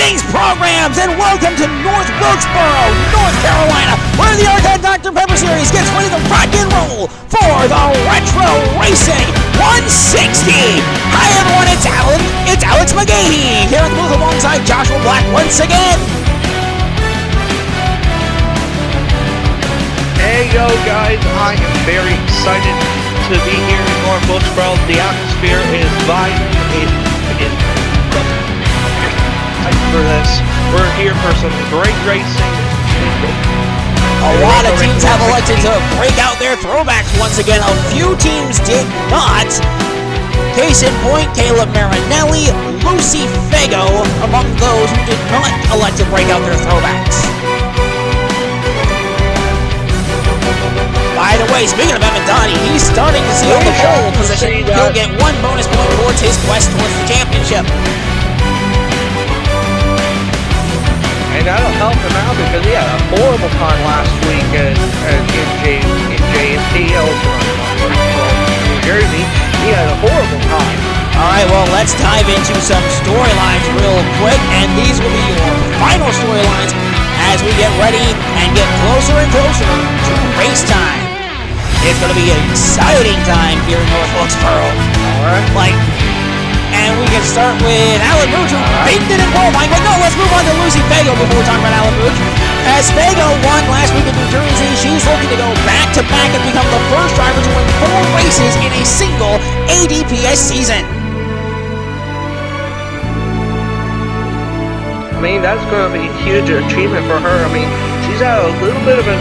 Greetings, programs, and welcome to North Wilkesboro, North Carolina, where the Arcade Dr. Pepper Series gets ready to rock and roll for the Retro Racing 160. Hi, everyone, it's Alex McGahee here at the booth alongside Joshua Black once again. Hey, yo, guys, I am very excited to be here in North Wilkesboro. The atmosphere is vibing. For this, we're here for some great racing. A lot of teams have elected to break out their throwbacks once again. A few teams did not. Case in point, Caleb Marinelli, Lucy Fago, among those who did not elect to break out their throwbacks. By the way, speaking of Evan Donnie, he's starting to seal the pole position. He'll get one bonus point towards his quest towards the championship. And that'll help him out because he had a horrible time last week in JST, New Jersey. He had a horrible time. Alright, well, let's dive into some storylines real quick, and these will be your final storylines as we get ready and get closer and closer to race time. It's going to be an exciting time here in North Wilkesboro. Alright. And we can start with Alan Mooch, who beat it in qualifying. But no, let's move on to Lucy Fago before we talk about Alan Mooch. As Fago won last week in New Jersey, she's looking to go back-to-back and become the first driver to win 4 races in a single ADPS season. I mean, that's going to be a huge achievement for her. I mean, she's had a little bit of a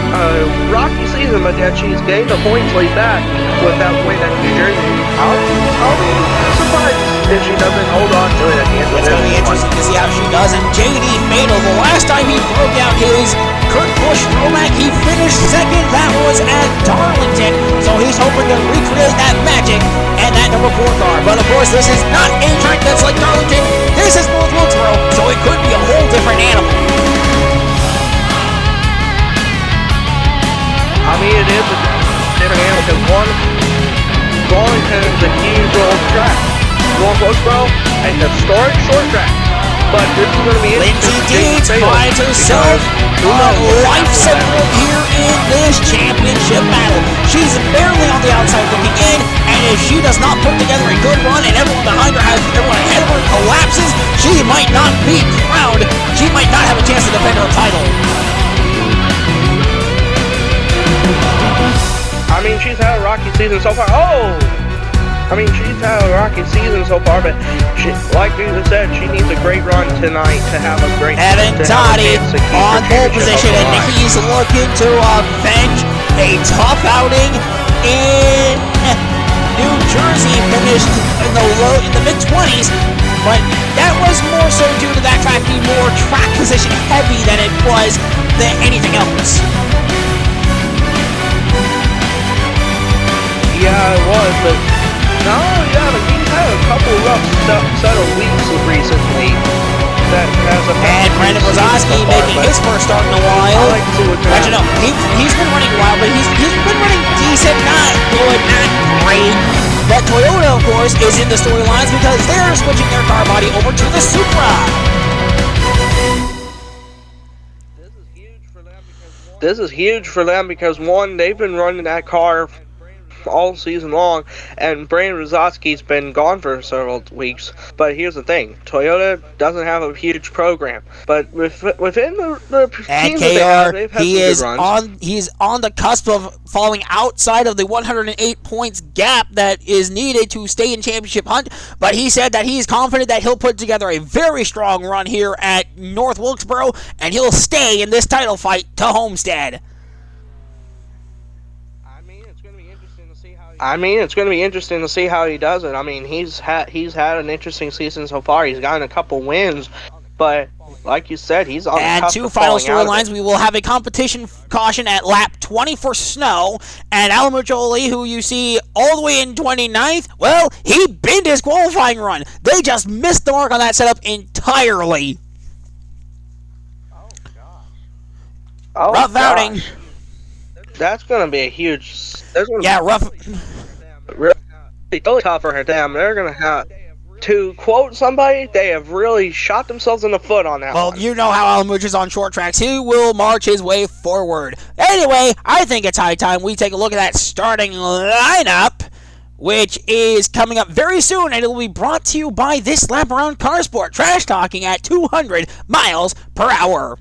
rocky season, but yet she's gained the points lead back with that win at New Jersey. I'll be surprised if she doesn't hold on to it at the end of this. It's going to be interesting to see how she does. And J.D. Fatal, the last time he broke out his Kurt Busch throwback, he finished second. That was at Darlington. So he's hoping to recreate that magic and that number 4 car. But of course, this is not a track that's like Darlington. This is North Wilkesboro, so it could be a whole different animal. I mean, it is a different animal because Darlington is a huge old track. North Wilkesboro, a historic short track. But this is going to be Lindsay Deeds finds herself a life support here in this championship battle. She's barely on the outside looking in, and if she does not put together a good run and everyone behind her everyone ahead of her collapses, she might not be crowned. She might not have a chance to defend her title. I mean, she's had a rocky season so far. She's had a rocky season so far, but like you said, she needs a great run tonight to have a great Evan Toddy on pole position, and he's looking to avenge a tough outing in New Jersey. Finished in the mid-20s, but that was more so due to that track being more track position heavy than it was than anything else. Yeah, it was, but he's had a couple rough set of weeks recently that has and Brandon Wazowski making his first start in a while. Actually, no, he's been running a while, but he's been running decent, not good, not great. But Toyota, of course, is in the storylines because they're switching their car body over to the Supra. This is huge for them because one, they've been running that car all season long, and Brandon Wazowski's been gone for several weeks. But here's the thing: Toyota doesn't have a huge program, but within the teams that they have, they've had some good runs. He's on the cusp of falling outside of the 108 points gap that is needed to stay in championship hunt. But he said that he's confident that he'll put together a very strong run here at North Wilkesboro, and he'll stay in this title fight to Homestead. I mean, it's going to be interesting to see how he does it. I mean, he's had an interesting season so far. He's gotten a couple wins, but like you said, he's on the cusp of falling out. And 2 final storylines. We will have a competition caution at lap 20 for snow, and Alamucholi, who you see all the way in 29th, well, he binned his qualifying run. They just missed the mark on that setup entirely. Rough outing. That's going to be a huge... rough. Really tough for them. They're going to have to quote somebody, they have really shot themselves in the foot on that Well, one. you know how Alan Mooch is on short tracks. He will march his way forward. Anyway, I think it's high time we take a look at that starting lineup, which is coming up very soon, and it will be brought to you by this lap around Car Sport, trash talking at 200 miles per hour.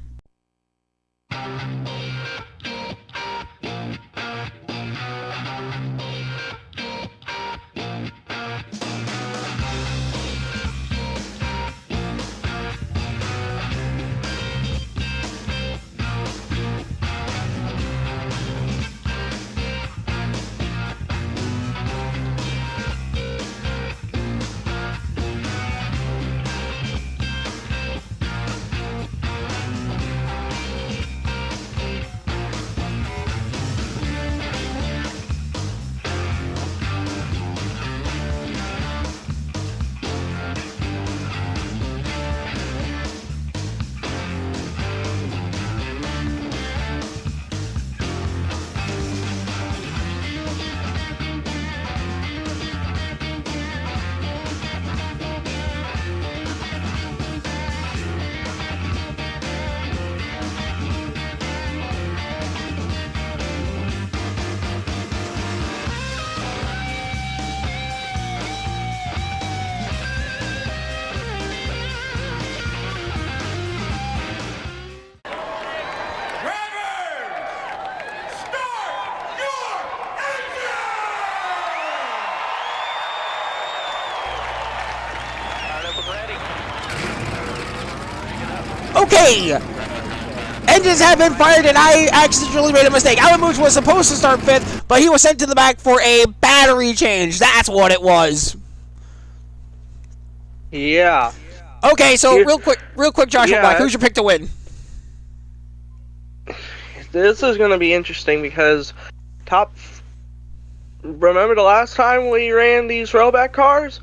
Okay, engines have been fired, and I accidentally made a mistake. Alan Mooch was supposed to start 5th, but he was sent to the back for a battery change. That's what it was. Yeah. Okay, so real quick, Joshua Black, who's your pick to win? This is going to be interesting because remember the last time we ran these rollback cars?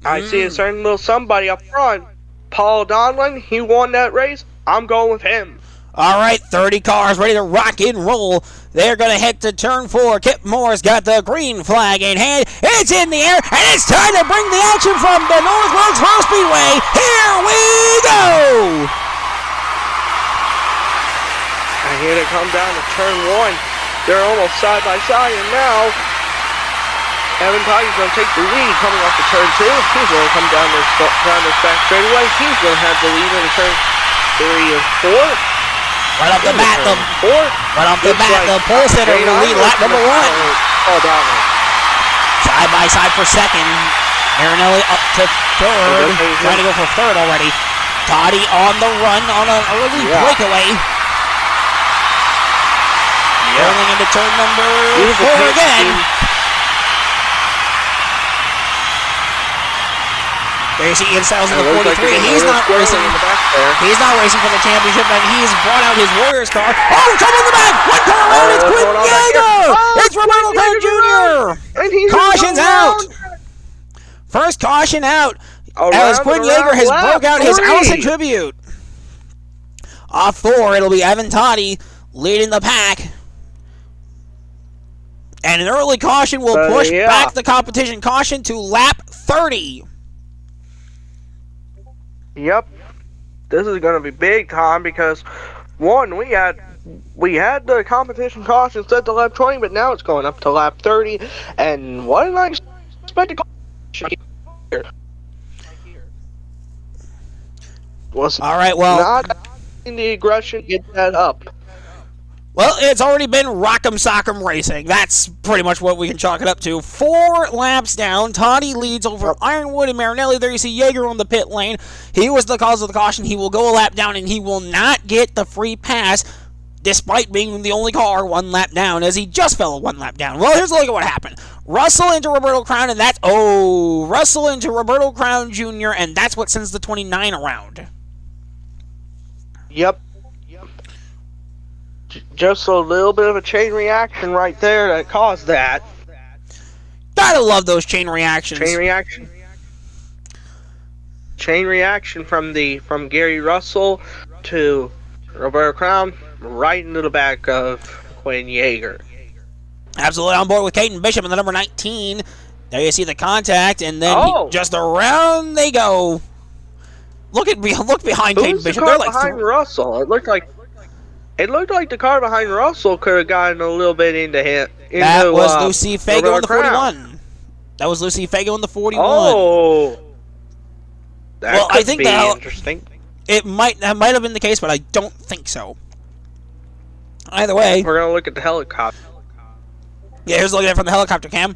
I see a certain little somebody up front. Paul Donlin, he won that race. I'm going with him. All right, 30 cars ready to rock and roll. They're going to head to turn 4. Kip Moore's got the green flag in hand. It's in the air, and it's time to bring the action from the North Wilkesboro Speedway. Here we go! And here they come down to turn 1. They're almost side by side, and now Evan Tiger's going to take the lead coming off the turn 2. He's going to come down this back straightaway. He's going to have the lead in turn 3 and 4. Right off the bat, the pole sitter will lead lap number 1. Oh, Donald. Side by side for second. Marinelli up to third. Trying to go for third already. Toddy on the run on an early breakaway. Rolling into turn number 4 again. There you see Ian Styles in the 43. He's not racing. He's not racing for the championship, and he's brought out his Warriors car. Oh, trouble in the back! One car around, it's Quinn Yeager! It's Roberto Crown Jr. Caution's out. First caution out. As Quinn Yeager has broke out his Allison Tribute. Off 4, it'll be Evan Toddy leading the pack. And an early caution will push back the competition. Caution to lap 30. Yep, this is going to be big time because, one, we had the competition caution set to lap 20, but now it's going up to lap 30, and what did I expect to caution here? All right, well, not in the aggression, get that up. Well, it's already been Rock'em Sock'em racing. That's pretty much what we can chalk it up to. 4 laps down. Toddy leads over Ironwood and Marinelli. There you see Yeager on the pit lane. He was the cause of the caution. He will go a lap down, and he will not get the free pass, despite being the only car 1 lap down, as he just fell 1 lap down. Well, here's a look at what happened. Russell into Roberto Crown, and that's... Oh, Russell into Roberto Crown Jr., and that's what sends the 29 around. Yep. Just a little bit of a chain reaction right there that caused that. Gotta love those chain reactions. Chain reaction from Gary Russell to Roberto Crown right into the back of Quinn Yeager. Absolutely on board with Caden Bishop in the number 19 There you see the contact, and then just around they go. Look behind Caden Bishop. They're like behind Russell. It looked like the car behind Russell could have gotten a little bit into him. That was Lucy Fago in the 41. That was Lucy Fago in the 41. Oh, that could be interesting. That might have been the case, but I don't think so. Either way, we're gonna look at the helicopter. Yeah, here's looking at it from the helicopter cam.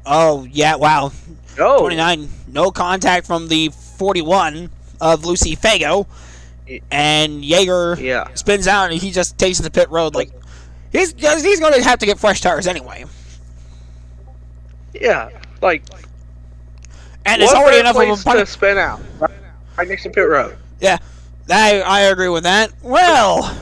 Oh yeah, wow. 29, no contact from the 41 of Lucy Fago, and Yeager spins out and he just takes to the pit road like he's going to have to get fresh tires anyway. Yeah, like, and it's already enough of a to spin out right next to pit road. Yeah, I agree with that. Well,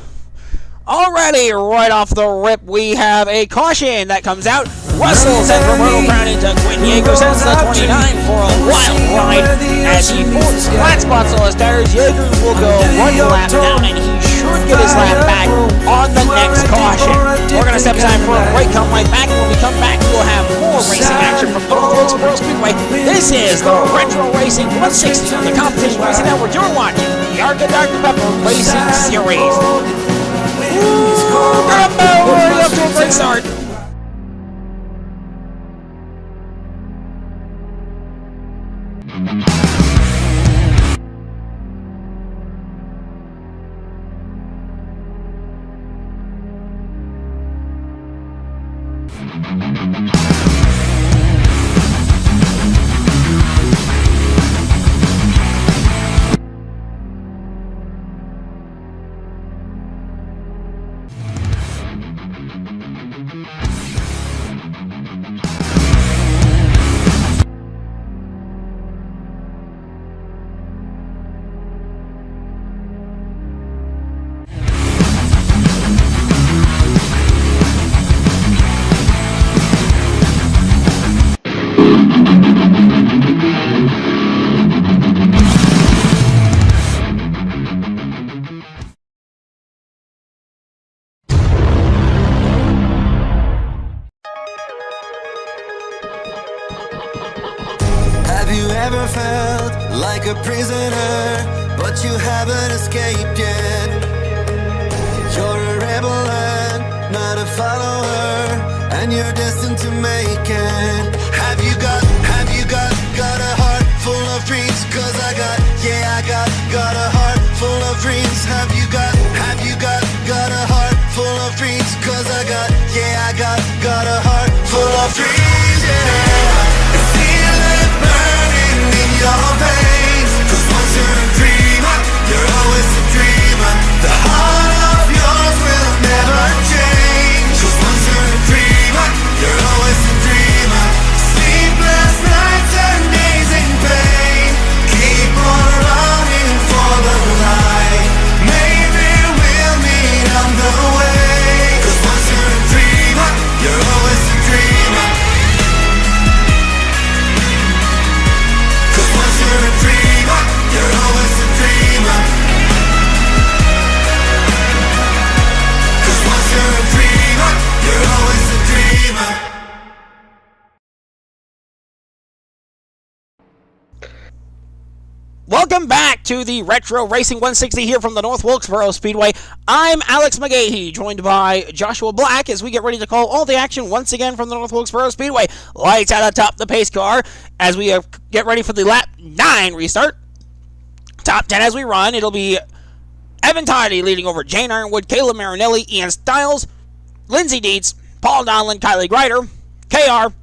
already right off the rip, we have a caution that comes out. Russell sends Roberto Brown into Quinn Yeager, sends the 29 for a wild ride as he forces flat spots on his tires. Yeager will go 1 lap down, and he should get his lap back on the next caution. We're going to step aside for a break, come right back, and when we come back, we'll have more racing action from North Wilkesboro Speedway. This is the Retro Racing 160 on the Competition Racing Network. You're watching the Arca Dr. Pepper Racing Series. We're up to a great start. Have you ever felt like a prisoner, but you haven't escaped yet? You're a rebel and not a follower, and you're destined to make it. Have you got a heart full of dreams? Cause I got a heart full of dreams. Have you got a heart full of dreams? Cause I got a heart full of dreams, yeah. Feel it burning in your veins. Cause once you're a dreamer, you're always a dreamer. The heart of yours will never change. Cause once you're a dreamer, you're always a dreamer. Sleepless nights and days in pain. Keep on running for the light. Maybe we'll meet on the way. Cause once you're a dreamer, you're always a dreamer. You're a dreamer, you're always a dreamer. Cause once you're a dreamer, you're always a dreamer. Welcome back to the Retro Racing 160 here from the North Wilkesboro Speedway. I'm Alex McGahee, joined by Joshua Black as we get ready to call all the action once again from the North Wilkesboro Speedway. Lights out atop the pace car as we get ready for the lap 9 restart. Top 10 as we run. It'll be Evan Toddy leading over Jane Ironwood, Caleb Marinelli, Ian Stiles, Lindsey Dietz, Paul Donlin, Kylie Greider, KR,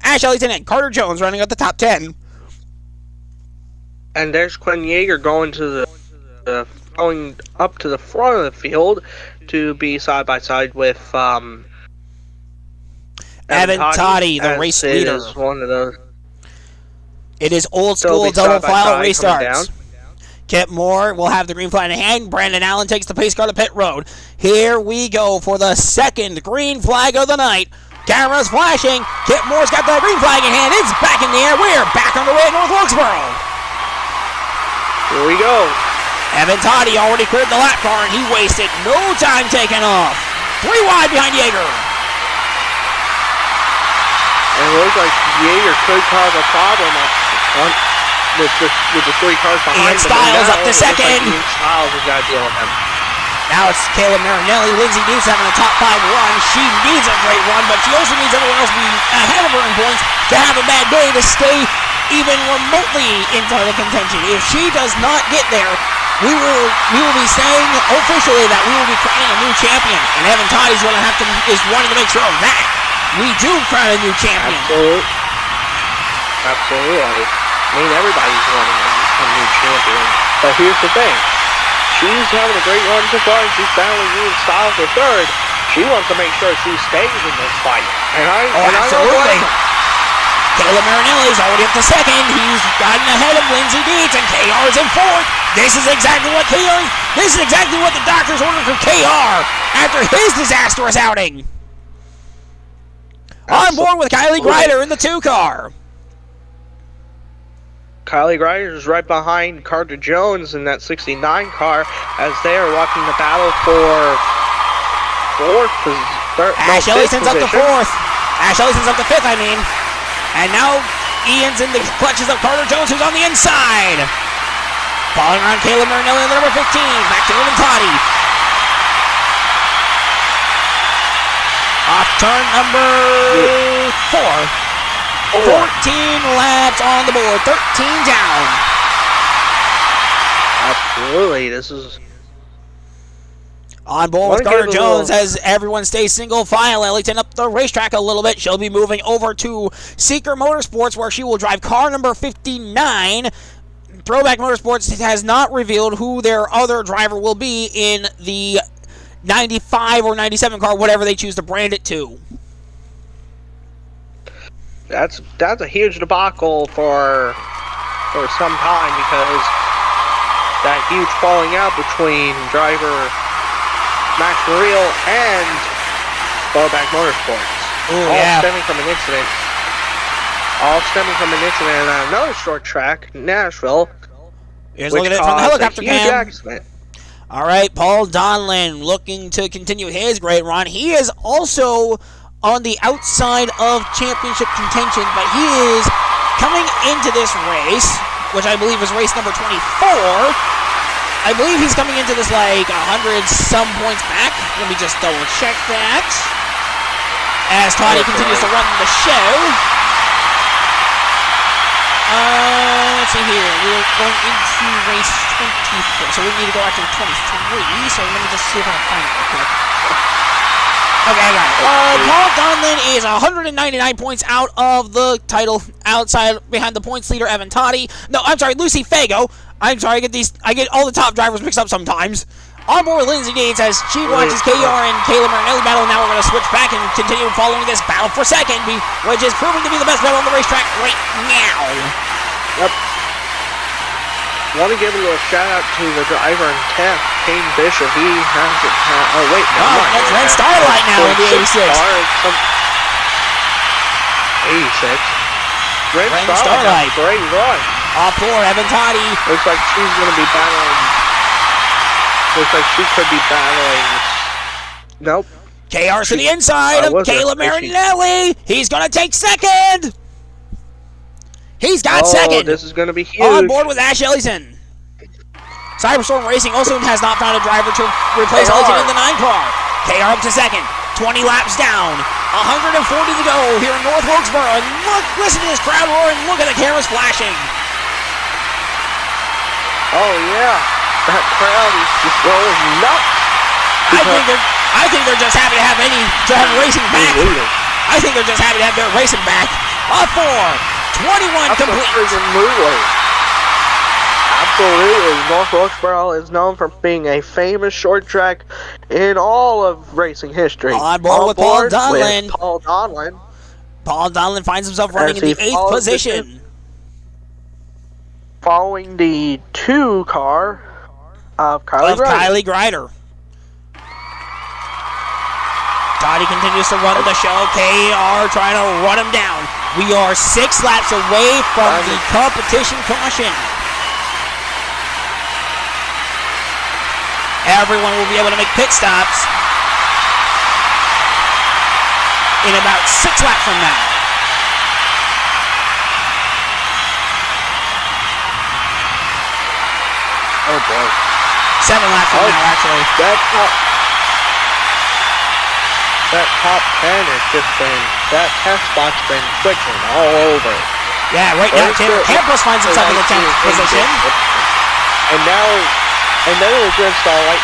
Ash Ellington, and Carter Jones running at the top 10. And there's Quinn Yeager going up to the front of the field to be side by side with Evan Toddy, the race leader. Is one of those. It is old school double file restarts. Kip Moore will have the green flag in hand. Brandon Allen takes the pace car to pit road. Here we go for the second green flag of the night. Cameras flashing. Kip Moore's got the green flag in hand. It's back in the air. We're back underway at North Wilkesboro. Here we go. Evan Toddy already cleared the lap car, and he wasted no time taking off. 3 wide behind Yeager. And it looks like Yeager could cause a problem with the 3 cars behind Ian Stiles up to second. Ian Stiles has got to deal with him. Now it's Kayla Marinelli. Lindsay Dees having a top 5 run. She needs a great run, but she also needs everyone else to be ahead of her in points to have a bad day to stay even remotely into the contention. If she does not get there, we will be saying officially that we will be crowning a new champion, and Evan Todd is wanting to make sure of that. We do crown a new champion. Absolutely. I mean, everybody's wanting a new champion. But here's the thing. She's having a great run so far. She's battling Ian Stiles for 3rd. She wants to make sure she stays in this fight. Absolutely. Kayla Marinelli is already up to 2nd. He's gotten ahead of Lindsay Dietz, and KR is in 4th. This is exactly what the doctors ordered for KR after his disastrous outing. On board with Kylie Greider in the 2 car. Kylie Greider is right behind Carter Jones in that 69 car as they are watching the battle for 4th. Ash Ellison's up to 4th. Ash Ellison's up to 5th, I mean. And now Ian's in the clutches of Carter Jones, who's on the inside. Following around Kayla Marinelli in the number 15. Back to Evan Toddy. Off turn number 4. 14 laps on the board. 13 down. Absolutely. This is... On board with Carter Jones as everyone stays single file. Ellington up the racetrack a little bit. She'll be moving over to Seeker Motorsports where she will drive car number 59. Throwback Motorsports has not revealed who their other driver will be in the 95 or 97 car, whatever they choose to brand it to. That's a huge debacle for some time because that huge falling out between driver Max Muriel and Throwback Motorsports. Stemming from an incident at another short track, Nashville. Here's looking at it from the helicopter cam. Accident. All right, Paul Donlin looking to continue his great run. He is also on the outside of championship contention, but he is coming into this race, which I believe is race number 24. I believe he's coming into this like 100-some points back. Let me just double-check that. As Toddy continues to run the show. Let's see here. We're going into race 24, so we need to go after 23. So let me just see if I can find it real quick. Okay, I got it. Paul Donlin is 199 points out of the title, behind the points leader, Evan Toddy. No, I'm sorry, Lucy Fago. I'm sorry, I get all the top drivers mixed up sometimes. On board with Lindsay Dietz as she watches KR and Kayla Marinelli battle. Now we're going to switch back and continue following this battle for 2nd, which is proving to be the best battle on the racetrack right now. Yep. Want to give a little shout out to the driver in 10th, Kane Bishop. He has it. Oh wait, no. That's Ren Starlight now in the 86. 86. Ren Starlight. Great run. Off 4, Evan Toddy. Looks like she's going to be battling. Looks like she could be battling. Nope. KR to the inside of Kayla Marinelli. He's going to take 2nd. He's got 2nd. This is going to be huge. On board with Ash Ellison. Cyberstorm Racing also has not found a driver to replace Ellison in the 9 car. KR up to 2nd. 20 laps down. 140 to go here in North Wilkesboro. And listen to this crowd roar and look at the cameras flashing. Oh yeah, that crowd is just going nuts. I think they're just happy to have racing back. I think they're just happy to have their racing back. Off 4, 21 complete. Absolutely, North Wilkesboro is known for being a famous short track in all of racing history. On board with Paul Donlin. Paul Donlin finds himself running in the 8th position. Following the 2 car of Kylie Greider. Toddy continues to run the show. KR trying to run him down. We are 6 laps away from the competition caution. Everyone will be able to make pit stops in about 6 laps from now. Oh boy. 7 laps from now, actually. That top 10 has just been, that 10th spot's been switching all over. Yeah, right now, Campos finds himself in the 10th position. And then it was just all like,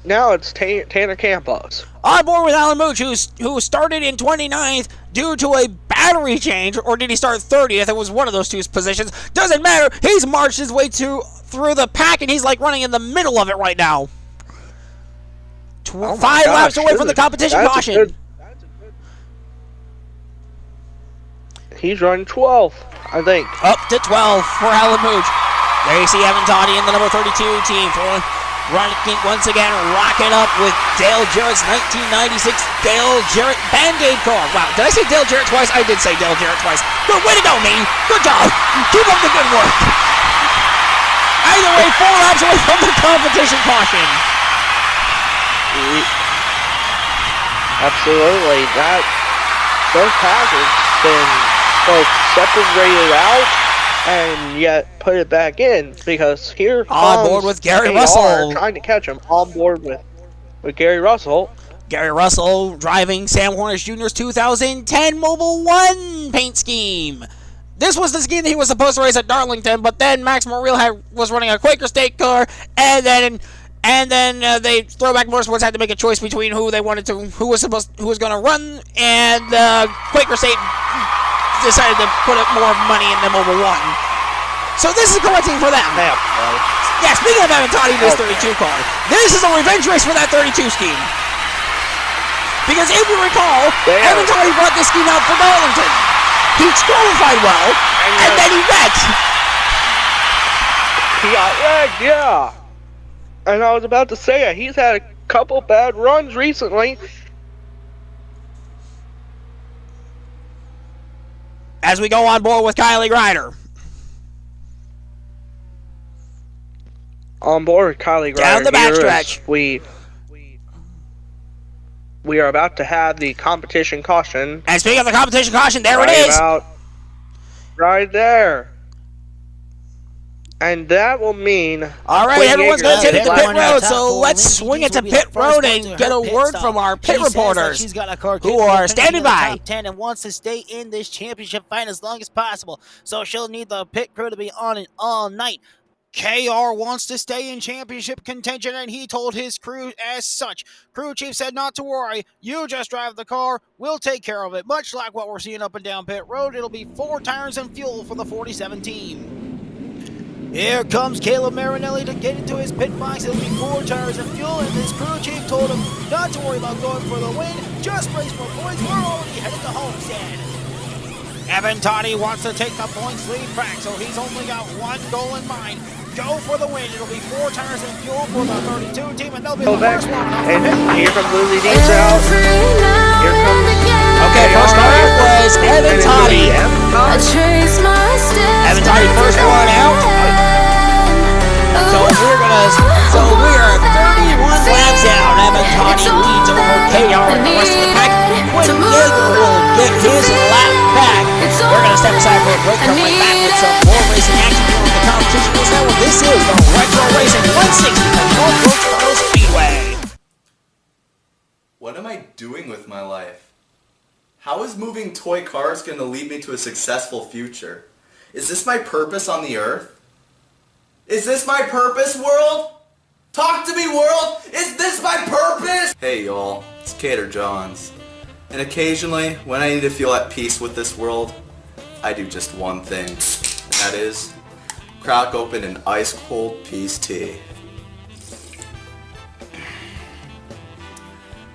now it's Tanner Campos. On board with Alan Mooch, who started in 29th due to a battery change, or did he start 30th? It was one of those two positions. Doesn't matter. He's marched his way through the pack, and he's like running in the middle of it right now. 5 laps away from the competition caution. He's running 12th, I think. Up to 12 for Alan Mooch. There you see Evan Toddy in the number 32 team for running once again, rocking up with Dale Jarrett's 1996 Dale Jarrett Band-Aid car. Wow, did I say Dale Jarrett twice? I did say Dale Jarrett twice. Good way to go, me. Good job. Keep up the good work. Either way, 4 laps away from the competition caution. Absolutely. Those paths have been both separated out and yet put it back in, because here on board with Gary Russell, trying to catch him. On board with Gary Russell. Gary Russell driving Sam Hornish Jr.'s 2010 Mobil 1 paint scheme. This was the scheme that he was supposed to race at Darlington, but then Max Morrill was running a Quaker State car, and then they Throwback Motorsports had to make a choice between who was going to run, and Quaker State decided to put up more money in the Mobil 1. So this is correcting for them. Yeah, speaking of Evan Toddy, this 32 car, this is a revenge race for that 32 scheme. Because if you recall, Evan Toddy brought this scheme out for Darlington. He qualified well, and then he wrecked. He got wrecked, yeah. And I was about to say it. He's had a couple bad runs recently. As we go on board with Kylie Grider. On board with Kylie Grider. Down the backstretch. We are about to have the competition caution. And speaking of the competition caution, there it is. Right there. And that will mean... All right, everyone's going to take it to pit road, so let's swing it to pit road and get a word from our pit reporters who are standing by. 10 and wants to stay in this championship fight as long as possible, so she'll need the pit crew to be on it all night. KR wants to stay in championship contention, and he told his crew as such. Crew chief said not to worry, you just drive the car, we'll take care of it. Much like what we're seeing up and down pit road, it'll be 4 tires and fuel for the 47 team. Here comes Caleb Marinelli to get into his pit box. It'll be 4 tires and fuel, and his crew chief told him not to worry about going for the win, just race for points. We're already headed to Homestead. Evan Toddy wants to take the points lead back, so he's only got one goal in mind. Go for the win. It'll be 4 tires and fuel for the 32 team, and they'll be the first one. And here comes Lily Dean's out. Here comes... Okay, first car out was Evan Toddy. Evan Toddy, first one out. So we are 31 laps down. Evan Toddy leads over KR and the rest of the pack. Quinn Yeager will get his lap back. We're going to step aside for a break, come right back with some more racing action here on the competition. This is the Retro Racing 160 from North Wilkesboro Speedway. What am I doing with my life? How is moving toy cars going to lead me to a successful future? Is this my purpose on the earth? Is this my purpose, world? Talk to me, world! Is this my purpose? Hey y'all, it's Cater Johns. And occasionally, when I need to feel at peace with this world, I do just one thing. And that is, crack open an ice-cold peace tea.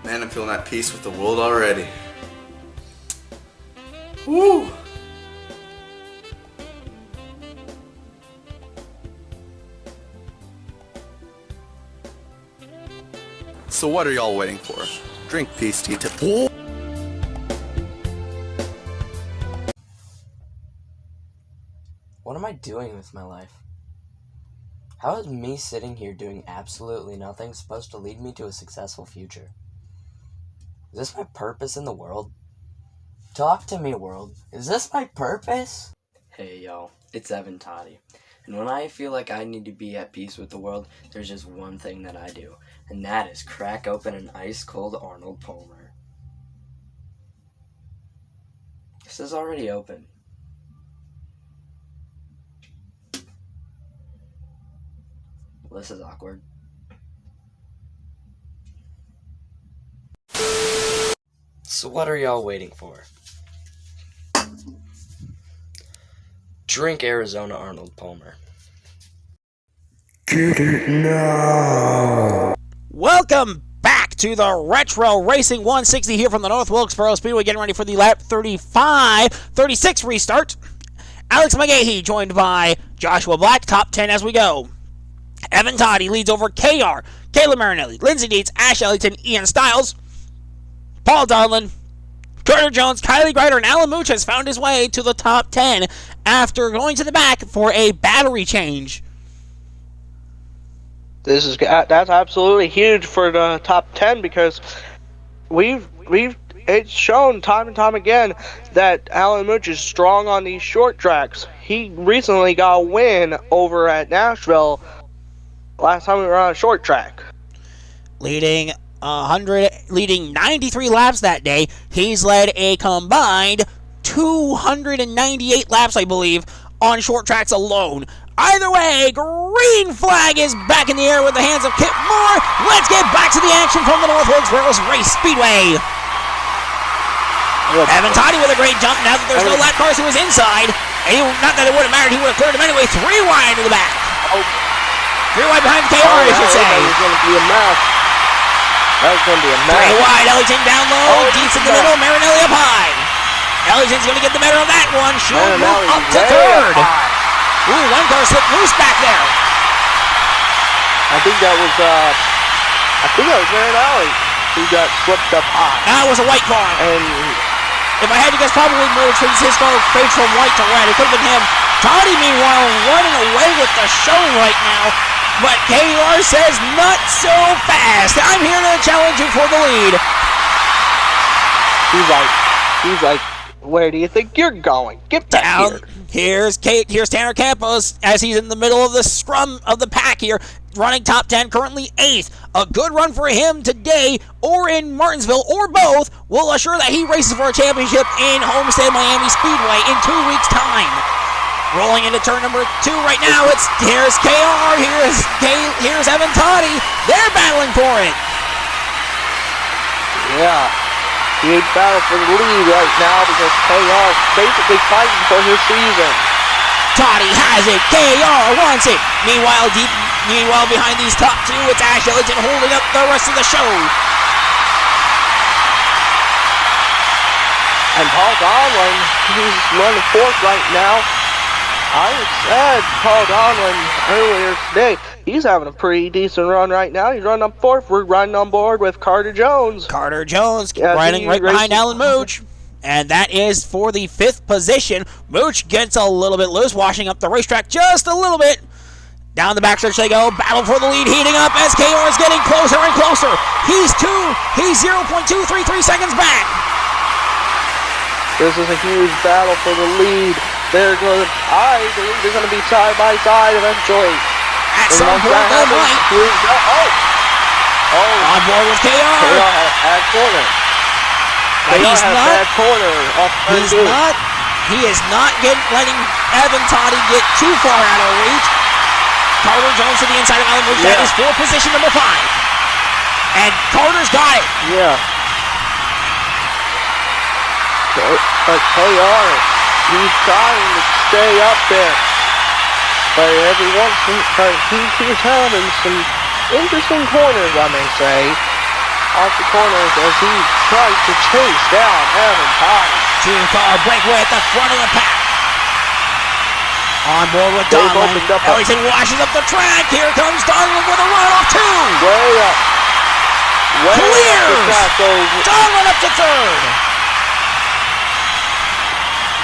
Man, I'm feeling at peace with the world already. Woo! So what are y'all waiting for? Drink peace tea to... What am I doing with my life? How is me sitting here doing absolutely nothing supposed to lead me to a successful future? Is this my purpose in the world? Talk to me, world. Is this my purpose? Hey, yo, it's Evan Toddy. And when I feel like I need to be at peace with the world, there's just one thing that I do, and that is crack open an ice-cold Arnold Palmer. This is already open. Well, this is awkward. So what are y'all waiting for? Drink Arizona Arnold Palmer. Welcome back to the Retro Racing 160 here from the North Wilkesboro Speedway, getting ready for the lap 36 restart. Alex McGahee joined by Joshua Black, top 10 as we go. Evan Toddy leads over KR, Caleb Marinelli, Lindsey Dietz, Ash Ellington, Ian Stiles, Paul Donlin, Carter Jones, Kylie Greider, and Alan Mooch has found his way to the top 10 after going to the back for a battery change. That's absolutely huge for the top 10 because it's shown time and time again that Alan Mooch is strong on these short tracks. He recently got a win over at Nashville last time we were on a short track. Leading 93 laps that day. He's led a combined 298 laps, I believe, on short tracks alone. Either way, green flag is back in the air with the hands of Kip Moore. Let's get back to the action from the North Wilkesboro Race Speedway. Evan Toddy with a great jump now that there's no lap cars who is inside. And not that it would have mattered, he would have cleared him anyway. 3 wide to the back. 3 wide behind KR, I should say. That was going to be a mess. 3 wide, Ellington down low, Dietz in the middle, Marinelli up high. Ellington's going to get the better of that one. Should move up to third. Ooh, one car slipped loose back there. I think that was Marinelli who got slipped up high. That was a white car. And if I had to guess, probably Mooch, since his car fades from white to red. It could have been him. Toddy, meanwhile, running away with the show right now. But KR says, not so fast. I'm here to challenge you for the lead. He's like, where do you think you're going? Get back Down. here. Here's Tanner Campos as he's in the middle of the scrum of the pack here, running top 10, currently 8th. A good run for him today or in Martinsville or both will assure that he races for a championship in Homestead Miami Speedway in 2 weeks' time. Rolling into turn number 2 right now. Here's KR, here's Evan Toddy. They're battling for it. Yeah. Huge battle for the lead right now because KR is basically fighting for his season. Toddy has it. KR wants it. Meanwhile, behind these top 2, it's Ash Ellington holding up the rest of the show. And Paul Donlin, he's running 4th right now. I said Paul Donlin earlier today, he's having a pretty decent run right now. He's running up 4th. We're riding on board with Carter Jones. Carter Jones riding right behind Alan Mooch. And that is for the 5th position. Mooch gets a little bit loose, washing up the racetrack just a little bit. Down the backstretch they go. Battle for the lead heating up as KR is getting closer and closer. He's 0.233 seconds back. This is a huge battle for the lead. I believe they're going to be side by side eventually. At some point, they might. On board with KR. KR had a bad corner. But he's not. He is not letting Evan Toddy get too far out of reach. Carter Jones to the inside of Alan Mooch. That is for position number 5. And Carter's got it. Yeah. But KR, he's trying to stay up there. But he's having some interesting corners, I may say. Off the corners as he tries to chase down Evan Toddy. 2-car breakaway at the front of the pack. On board with Donlin. Ellington washes up the track. Here comes Donlin with a run off 2. Way up. Clears. Donlin up to 3rd.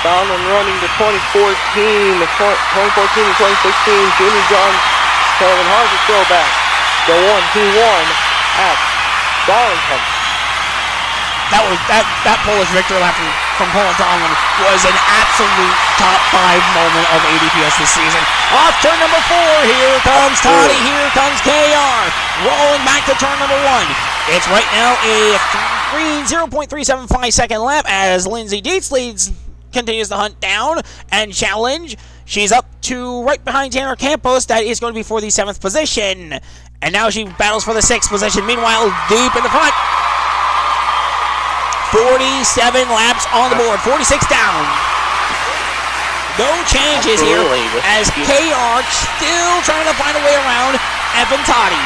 Donlin running to 2014 to 2016. Jimmy John, Kevin Harvick throwback. The one he won at Darlington. That Polish victory lap from Paul Donlin was an absolute top 5 moment of ADPS this season. Off turn number 4, here comes Toddy, here comes KR, rolling back to turn number 1. It's right now a 0.375 second lap as Lindsay Dietz continues to hunt down and challenge. She's up to right behind Tanner Campos. That is going to be for the 7th position. And now she battles for the 6th position. Meanwhile, deep in the front, 47 laps on the board, 46 down. No changes here as KR still trying to find a way around Evan Toddy.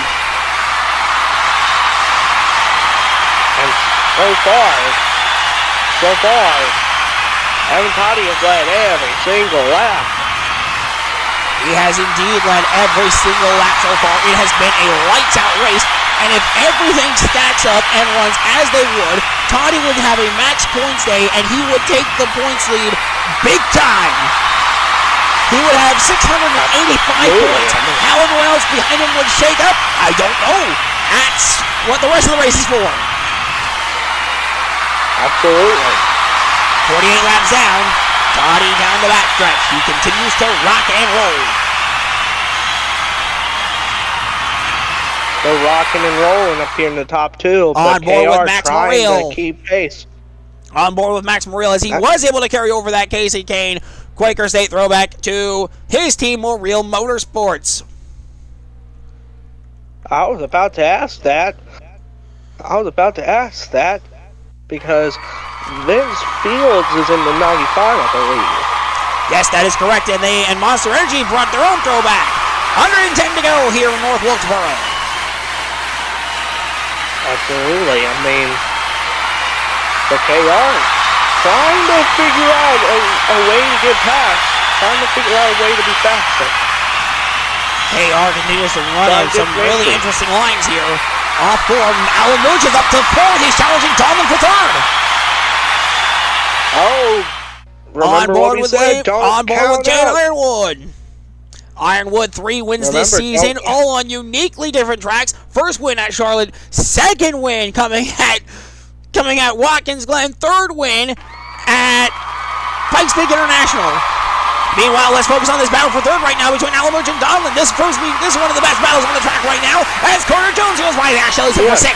And so far, Evan Toddy has led every single lap. He has indeed led every single lap so far. It has been a lights-out race, and if everything stacks up and runs as they would, Toddy would have a match points day, and he would take the points lead big time. He would have 685 points. How everyone else behind him would shake up, I don't know. That's what the rest of the race is for. Absolutely. 48 laps down. Toddy down the backstretch. He continues to rock and roll. They're rocking and rolling up here in the top 2. On board with Max Morrill. To keep pace. On board with Max Morrill as he was able to carry over that Casey Kane Quaker State throwback to his team, Morrill Motorsports. I was about to ask that because Vince Fields is in the 95, I believe. Yes, that is correct, and Monster Energy brought their own throwback. 110 to go here in North Wilkesboro. Absolutely. I mean, the KR trying to figure out a way to get past, trying to figure out a way to be faster. KR continues to run on some really interesting lines here. Off form, Alan Mooch is up to 4th. He's challenging Donlin for 3rd. Oh, remember on board what he with said? on board with Jane out. Ironwood. Ironwood 3 wins this season, all on uniquely different tracks. First win at Charlotte, second win coming at Watkins Glen, third win at Pikes Peak International. Meanwhile, let's focus on this battle for 3rd right now between Alamuch and Donlin. This is one of the best battles on the track right now as Carter Jones goes by Ash Shelley's for 6.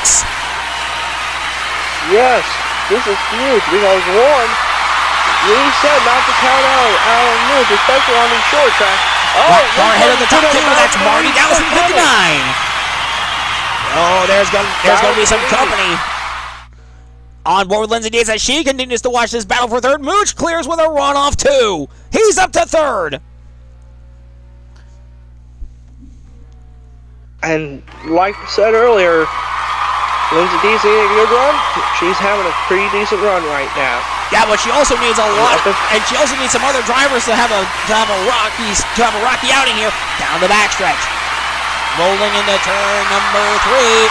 Yes, this is huge because one, we said not to count out Alan Mooch, especially on these short tracks. Oh, car ahead of the top 2. That's Marty Gallison, 59. Oh, there's going to be some company. On board with Lindsay Dietz as she continues to watch this battle for 3rd. Mooch clears with a run off 2. He's up to 3rd. And like I said earlier, Lindsay Dietz needing a good run. She's having a pretty decent run right now. Yeah, but she also needs a lot, and she also needs some other drivers to have a rocky outing here down the backstretch. Rolling into turn number 3.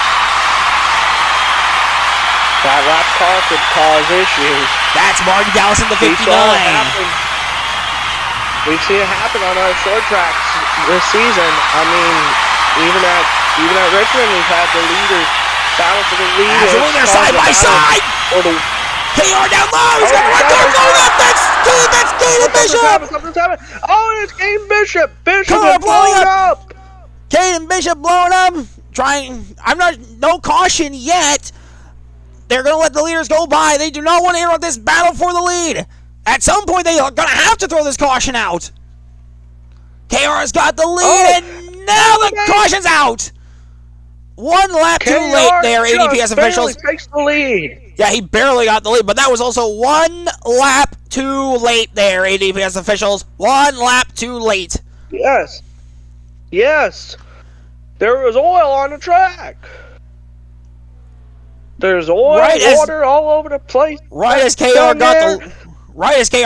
That lap car could cause issues. That's Martin Gallison, the 59. We've seen it happen on our short tracks this season. I mean, even at Richmond, we've had the leaders battle for the lead. Absolutely, they're side by side. KR down low. He's going to run through. Blown up. That's Caden Bishop. Something's happened. Oh, it's Caden Bishop. Bishop is blowing up. Caden Bishop blowing up. No caution yet. They're going to let the leaders go by. They do not want to interrupt this battle for the lead. At some point, they are going to have to throw this caution out. KR has got the lead, and now the caution's out. 1 lap too late there, ADPS officials. Takes the lead. Yeah, he barely got the lead, but that was also 1 lap too late there, ADPS officials. 1 lap too late. Yes. There was oil on the track. There's oil, water all over the place. Right as KR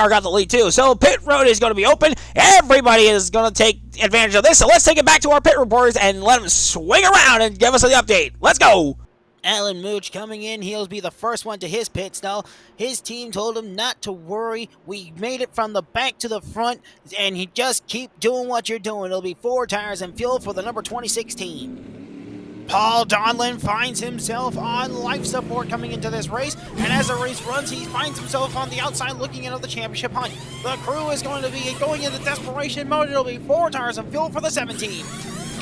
got the lead too. So pit road is going to be open. Everybody is going to take advantage of this. So let's take it back to our pit reporters and let them swing around and give us the update. Let's go. Alan Mooch coming in. He'll be the first one to his pit stall. His team told him not to worry. We made it from the back to the front, and he just keep doing what you're doing. It'll be 4 tires and fuel for the number 26 team. Paul Donlin finds himself on life support coming into this race, and as the race runs, he finds himself on the outside looking into the championship hunt. The crew is going to be going into desperation mode. It'll be 4 tires of fuel for the 17.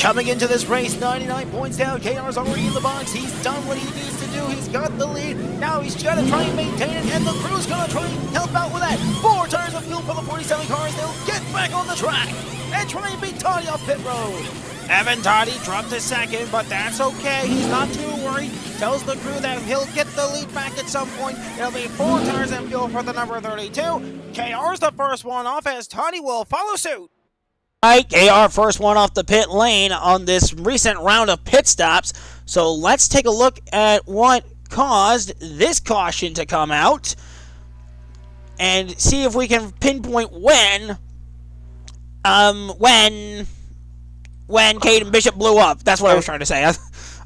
Coming into this race, 99 points down. KR's already in the box. He's done what he needs to do. He's got the lead. Now he's got to try and maintain it, and the crew's going to try and help out with that. 4 tires of fuel for the 47 cars. They'll get back on the track and try and beat Toddy off pit road. Evan Toddy dropped to second, but that's okay. He's not too worried. Tells the crew that he'll get the lead back at some point. It'll be 4 tires and fuel for the number 32. KR's the first one off as Toddy will follow suit. Right, KR first one off the pit lane on this recent round of pit stops. So let's take a look at what caused this caution to come out and see if we can pinpoint when Caden Bishop blew up. That's what I was trying to say.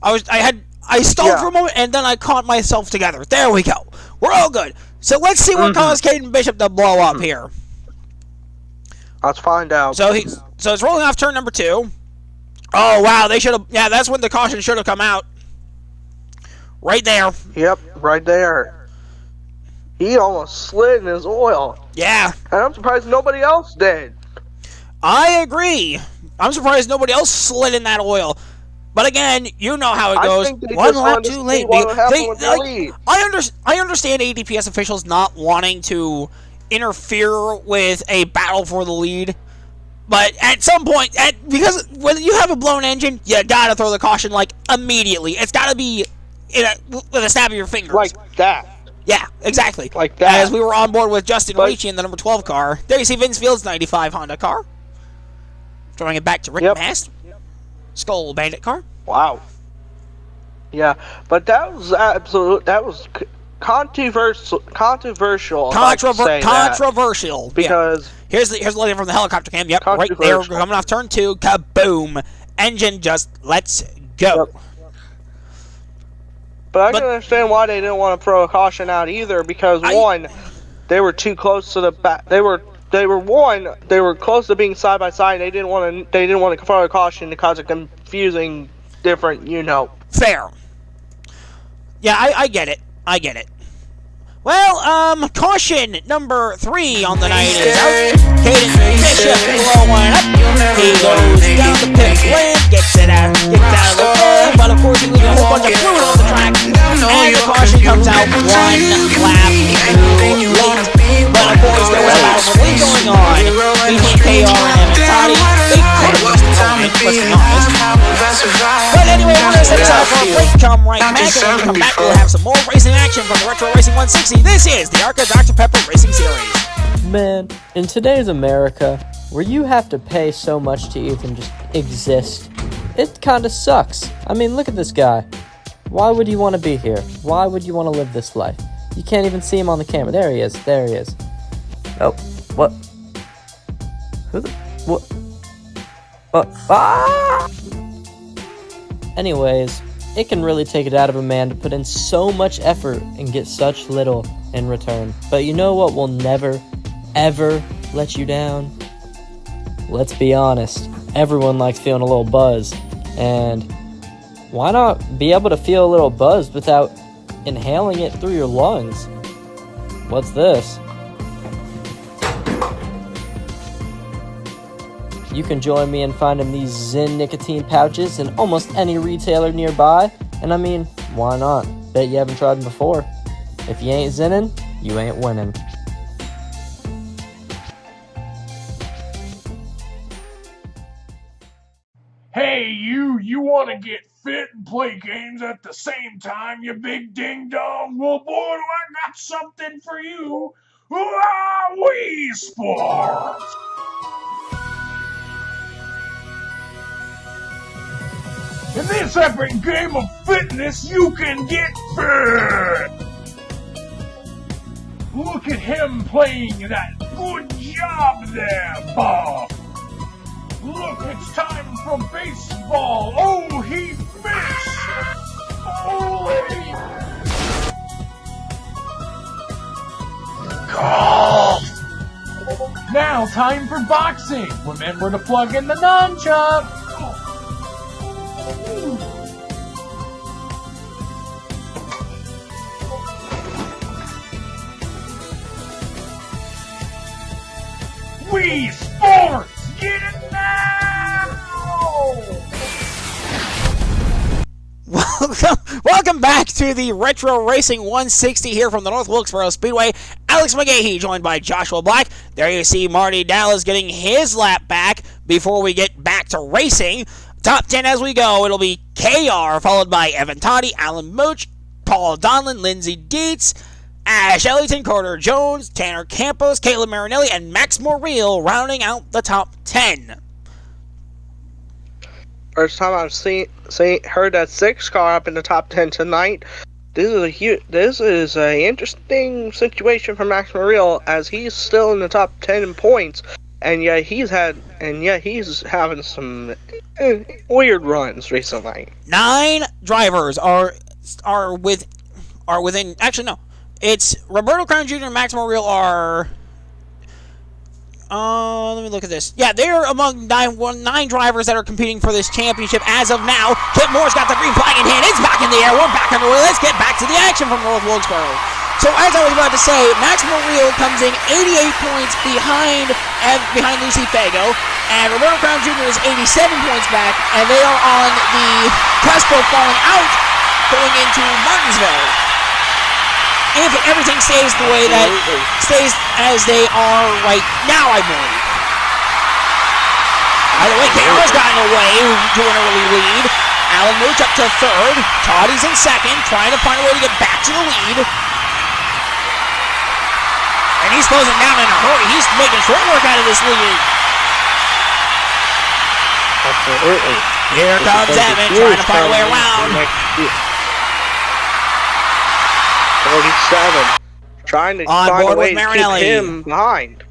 I stalled for a moment and then I caught myself together. There we go. We're all good. So let's see what caused Caden Bishop to blow up here. Let's find out. So it's rolling off turn number 2. Oh wow, they should have. Yeah, that's when the caution should have come out. Right there. Yep, right there. He almost slid in his oil. Yeah. And I'm surprised nobody else did. I agree. I'm surprised nobody else slid in that oil. But again, you know how it goes. One lap too late. I understand ADPS officials not wanting to interfere with a battle for the lead. But at some point, because when you have a blown engine, you gotta throw the caution like immediately. It's gotta be with a snap of your fingers. Like that. Yeah, exactly. Like that. As we were on board with Justin Ricci in the number 12 car. There you see Vince Field's 95 Honda car. Throwing it back to Rick Mast. Skull Bandit car. Wow. Yeah, but that was controversial. Controversial. Because here's the light from the helicopter cam. Yep, right there, coming off turn 2. Kaboom! Engine just lets go. Yep. But I can understand why they didn't want to throw a caution out either. Because one, they were too close to the back. They were close to being side by side. They didn't want to throw a caution because of confusing different, Fair. Yeah, I get it. Well, caution number 3 on the night is out. Caden Bishop blowing up. He goes down the pit lane, gets out of the way, but of course he leaves a whole bunch of fluid on the track, and the caution comes out 1 lap too late. But of course there was a battle for the lead going on between KR and Toddy. They could have lost the moment, let's be honest. But anyway, we're going to set aside for a break. Come right back, and when we come back, we'll have some more racing action from the Retro Racing 160. This is the Arca Dr. Pepper Racing Series. Man, in today's America, where you have to pay so much to even just exist, it kinda sucks. I mean, look at this guy. Why would you want to be here? Why would you want to live this life? You can't even see him on the camera. There he is. Oh, what? Who the... What? Ah! Anyways, it can really take it out of a man to put in so much effort and get such little in return. But you know what will never, ever let you down? Let's be honest. Everyone likes feeling a little buzz. And why not be able to feel a little buzz without inhaling it through your lungs? What's this? You can join me in finding these Zyn nicotine pouches in almost any retailer nearby. And I mean, why not? Bet you haven't tried them before. If you ain't zinning, you ain't winning. Hey, you want to get fit and play games at the same time, you big ding-dong? Well, boy, do I got something for you. Wii Sports! In this epic game of fitness, you can get fit! Look at him playing that good job there, Bob! Look, it's time for baseball! Oh, he missed! Holy! Golf! Now, time for boxing! Remember to plug in the nunchuck! Wii Sports! Get it now! Welcome back to the Retro Racing 160 here from the North Wilkesboro Speedway. Alex McGahee joined by Joshua Black. There you see Marty Dallas getting his lap back before we get back to racing. Top 10 as we go. It'll be KR, followed by Evan Toddy, Alan Mooch, Paul Donlin, Lindsey Dietz, Ash Ellington, Carter Jones, Tanner Campos, Caleb Marinelli, and Max Morreale rounding out the top 10. First time I've heard that 6 car up in the top 10 tonight. This is a interesting situation for Max Morreale, as he's still in the top 10 in points, and yet he's having some weird runs recently. 9 drivers are within. Actually, no. It's Roberto Crown Jr. and Max Morreale are. Let me look at this. Yeah, they're among 9 drivers that are competing for this championship as of now. Kip Moore's got the green flag in hand. It's back in the air. We're back underway. Let's get back to the action from North Wilkesboro. So as I was about to say, Max Morreale comes in 88 points behind Lucy Fago, and Roberto Crown Jr. is 87 points back, and they are on the cusp of falling out going into Martinsville. If everything stays the way that stays as they are right now, I believe. By the way, KR's gotten away to an early lead. Alan Mooch up to third. Toddy's in second, trying to find a way to get back to the lead. And he's closing down in a hurry. He's making short work out of this lead. Absolutely. Here comes Evan, trying to find a way around. 47. Trying to on find a board way with to Marinelli. keep him behind.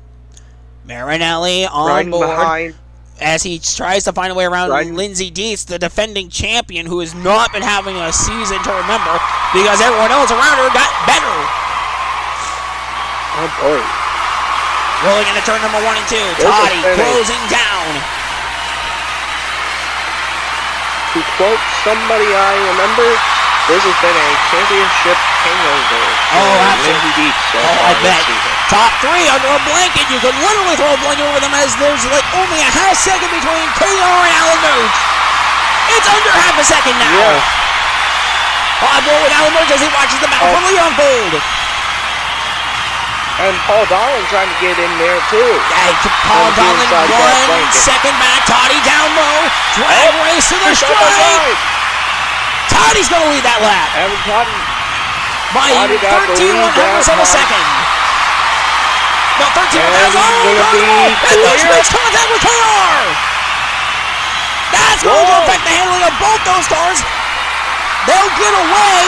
Marinelli on Riding board behind. as he tries to find a way around Lindsey Dietz, the defending champion, who has not been having a season to remember because everyone else around her got better. Oh boy. Rolling into turn number 1 and 2. Toddy closing down. To quote somebody I remember, this has been a championship hangover. Oh, absolutely. I bet. Top 3 under a blanket. You could literally throw a blanket over them as there's like only a half second between KR and Alan Mooch. It's under half a second now. Yeah. On board with Alan Mooch as he watches the battle for lead unfold. And Paul Donlin trying to get in there too. Paul Donlin 1 second back. Toddy down low. Drag race to the strike. Toddy's going to lead that lap. Evan Toddy. By 13 100ths of a second. No, 13 100ths. And Mooch makes contact with KR. That's going to affect the handling of both those cars. They'll get away.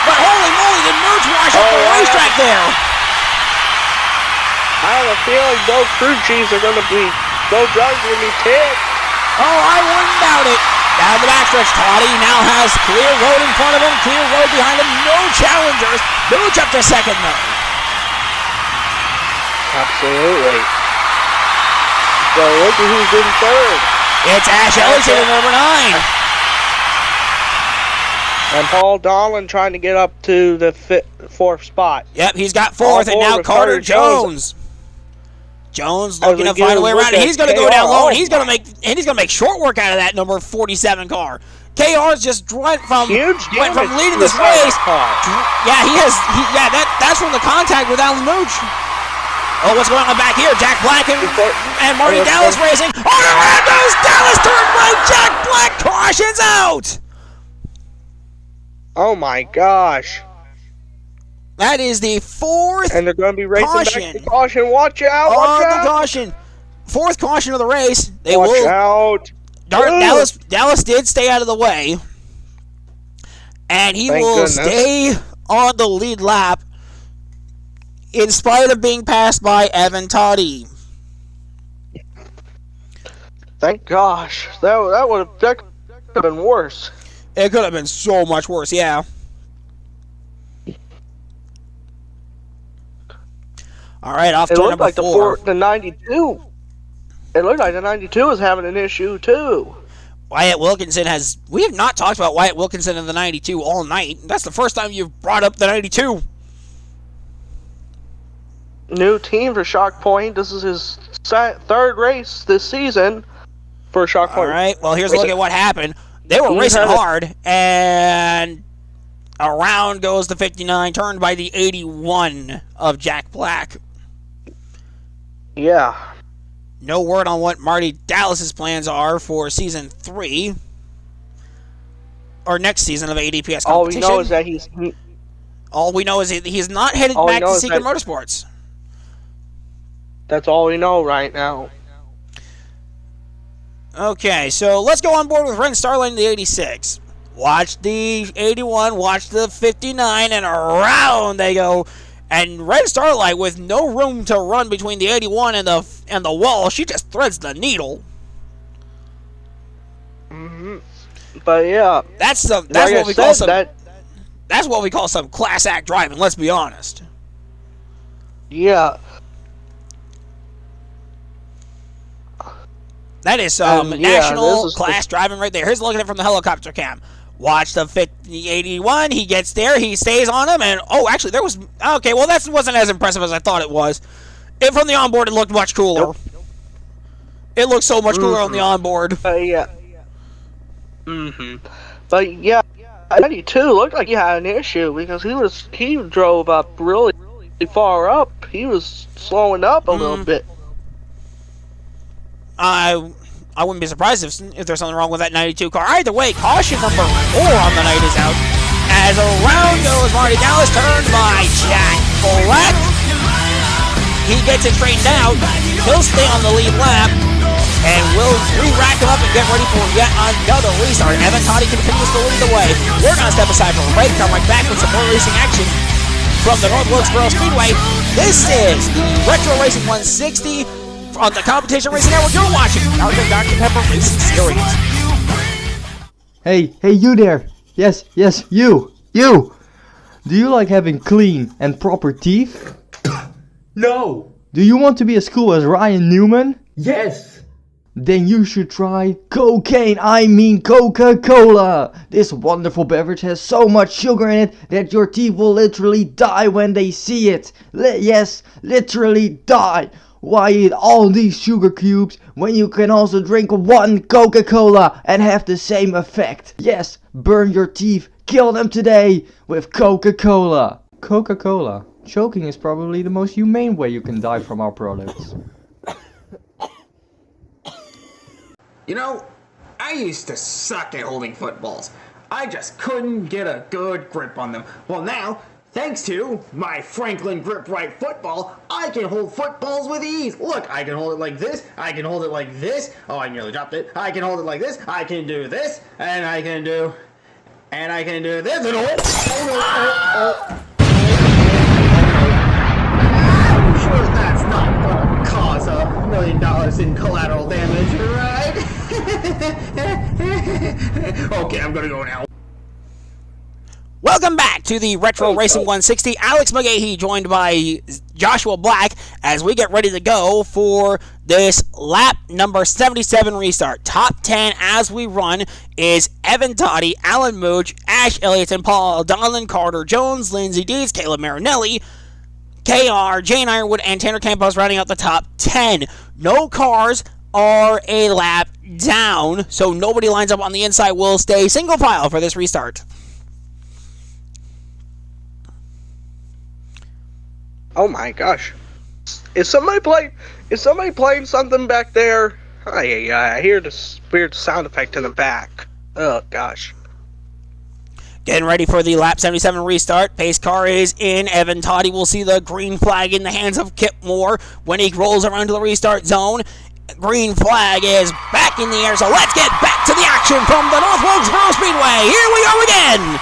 But holy moly, did Mooch wash up the racetrack there. I have a feeling both crew chiefs are going to be, both drivers are going to be ticked. Oh, I wouldn't doubt it. Down the backstretch, Toddy now has clear road in front of him, clear road behind him, no challengers. Mooch up to second, though. Absolutely. So look at who's in third. It's Ash Ellington in number 9. And Paul Donlin trying to get up to the 4th spot. Yep, he's got 4th, and now Carter Jones. Jones looking to find a way around it. He's going to go down low, and he's going to make short work out of that number 47 car. KR's just went from leading this race. Yeah, that's from the contact with Alan Mooch. Oh, what's going on back here? Jack Black and Marty Dallas racing. Oh, there goes Dallas, turned right. Jack Black cautions out. Oh my gosh. That is the 4th and they're going to be racing caution. Back to caution. Watch out. Watch out. The caution. 4th caution of the race. Watch out. Dallas did stay out of the way. And he will stay on the lead lap in spite of being passed by Evan Toddy. Thank gosh. That could have been worse. It could have been so much worse, yeah. All right, off turn number 4. The 92. It looked like the 92 was having an issue too. Wyatt Wilkinson has. We have not talked about Wyatt Wilkinson in the 92 all night. That's the first time you've brought up the 92. new team for Shock Point. This is his third race this season for Shock Point. All right, well, here's a look at what happened. They were racing hard, and around goes the 59, turned by the 81 of Jack Black. Yeah. No word on what Marty Dallas's plans are for season 3 or next season of ADPS competition. All we know is that he's not headed back to Secret Motorsports. That's all we know right now. Okay, so let's go on board with Ren Starlight in the 86. Watch the 81, watch the 59, and around they go. And Red Starlight, with no room to run between the 81 and the wall, she just threads the needle. Mm-hmm. But yeah, that's what we call some class act driving. Let's be honest. Yeah. That is some national class driving right there. Here's a look at it from the helicopter cam. Watch the 81. He gets there. He stays on him. And, oh, actually, there was... Okay, well, that wasn't as impressive as I thought it was. From the onboard, it looked much cooler. Nope. It looked so much cooler on the onboard. Yeah. But, yeah, 92 looked like he had an issue because he drove up really far up. He was slowing up a little bit. I wouldn't be surprised if there's something wrong with that 92 car. Either way, caution number 4 on the night is out. As around goes Marty Dallas, turned by Jack Black. He gets it straightened out. He'll stay on the lead lap. And we'll re-rack him up and get ready for yet another restart. Evan Toddy continues to lead the way. We're going to step aside for a break. Come right back with some more racing action from the North Wilkesboro Speedway. This is the Retro Racing 160 on the Competition Racing Network. You're watching Dr. Pepper Racing Series. Hey, you there. Yes, you. Do you like having clean and proper teeth? No. Do you want to be as cool as Ryan Newman? Yes. Then you should try Coca-Cola. This wonderful beverage has so much sugar in it that your teeth will literally die when they see it. Yes, literally die. Why eat all these sugar cubes when you can also drink one Coca-Cola and have the same effect? Yes, burn your teeth, kill them today with Coca-Cola. Coca-Cola. Choking is probably the most humane way you can die from our products. You know, I used to suck at holding footballs. I just couldn't get a good grip on them. Well now, thanks to my Franklin Grip Right football, I can hold footballs with ease. Look, I can hold it like this, I can hold it like this. Oh, I nearly dropped it. I can hold it like this, I can do this, and I can do this, and I'm sure that's not gonna cause $1 million in collateral damage, right? Okay, I'm gonna go now. Welcome back to the Retro Racing 160. Alex McGahee joined by Joshua Black as we get ready to go for this lap number 77 restart. Top 10 as we run is Evan Toddy, Alan Mooch, Ash Ellington, Paul Donlan, Carter Jones, Lindsey Deeds, Caleb Marinelli, KR, Jane Ironwood, and Tanner Campos rounding out the top 10. No cars are a lap down, so nobody lines up on the inside. Will stay single file for this restart. Oh my gosh. Is somebody playing something back there? Oh, yeah, I hear this weird sound effect in the back. Oh gosh. Getting ready for the lap 77 restart. Pace car is in. Evan Toddy will see the green flag in the hands of Kip Moore when he rolls around to the restart zone. Green flag is back in the air, so let's get back to the action from the North Wilkesboro Speedway. Here we go again.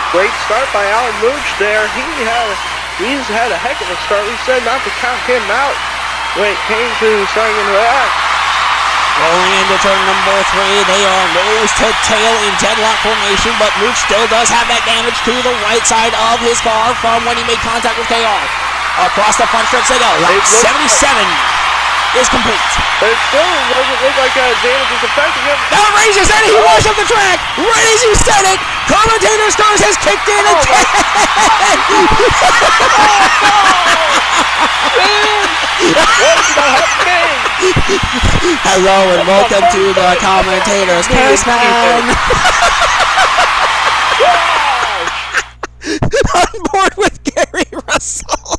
Great start by Alan Mooch there. He's had a heck of a start. We said not to count him out when it came to starting in the back. Rolling into turn number 3, they are nose to tail in deadlock formation, but Mooch still does have that damage to the right side of his car from when he made contact with KR. Across the front stretch they go. Lap 77. is complete. But it still doesn't look like damage is affecting him. Now Razor said it. He washed up the track. Right as you said it, commentator's curse has kicked in again. What's happening? Hello and welcome to the commentator's curse, man. On board with Gary Russell.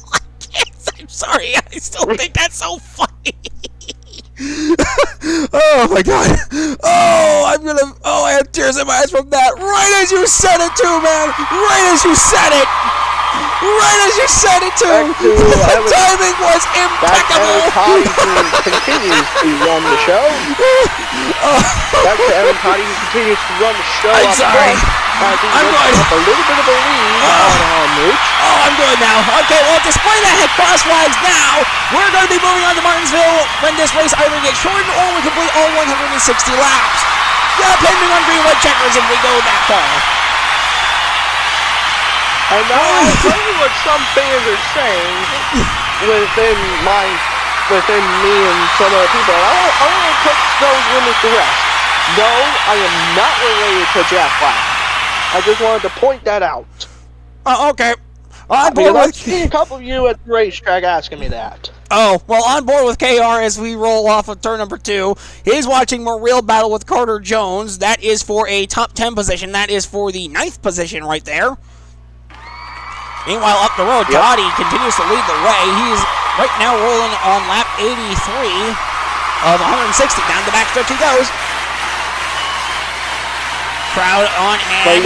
I'm sorry, I still think that's so funny. Oh my god. Oh, I have tears in my eyes from that. Right as you said it too, man. Right as you said it. Right as you said it too. The timing was impeccable. Continues to run the show. Back to Evan Cotty, who continues to run the show. I'm sorry. I'm going up a little bit of a lead on Mooch. Oh, I'm good now. Okay, well, despite that head cross flags now, we're going to be moving on to Martinsville when this race either gets shortened or we complete all 160 laps. Depending on green white checkers if we go that far. And now I'll tell you what some fans are saying within me and some other people. I want to put those limits to rest. No, I am not related to Jack Black. I just wanted to point that out. Oh, okay. I've seen a couple of you at the racetrack asking me that. Oh, well, on board with KR as we roll off of turn number 2. He's watching more real battle with Carter Jones. That is for a top 10 position. That is for the 9th position right there. Meanwhile, up the road, Dottie continues to lead the way. He's right now rolling on lap 83 of 160. Down the backstretch he goes. Crowd on hand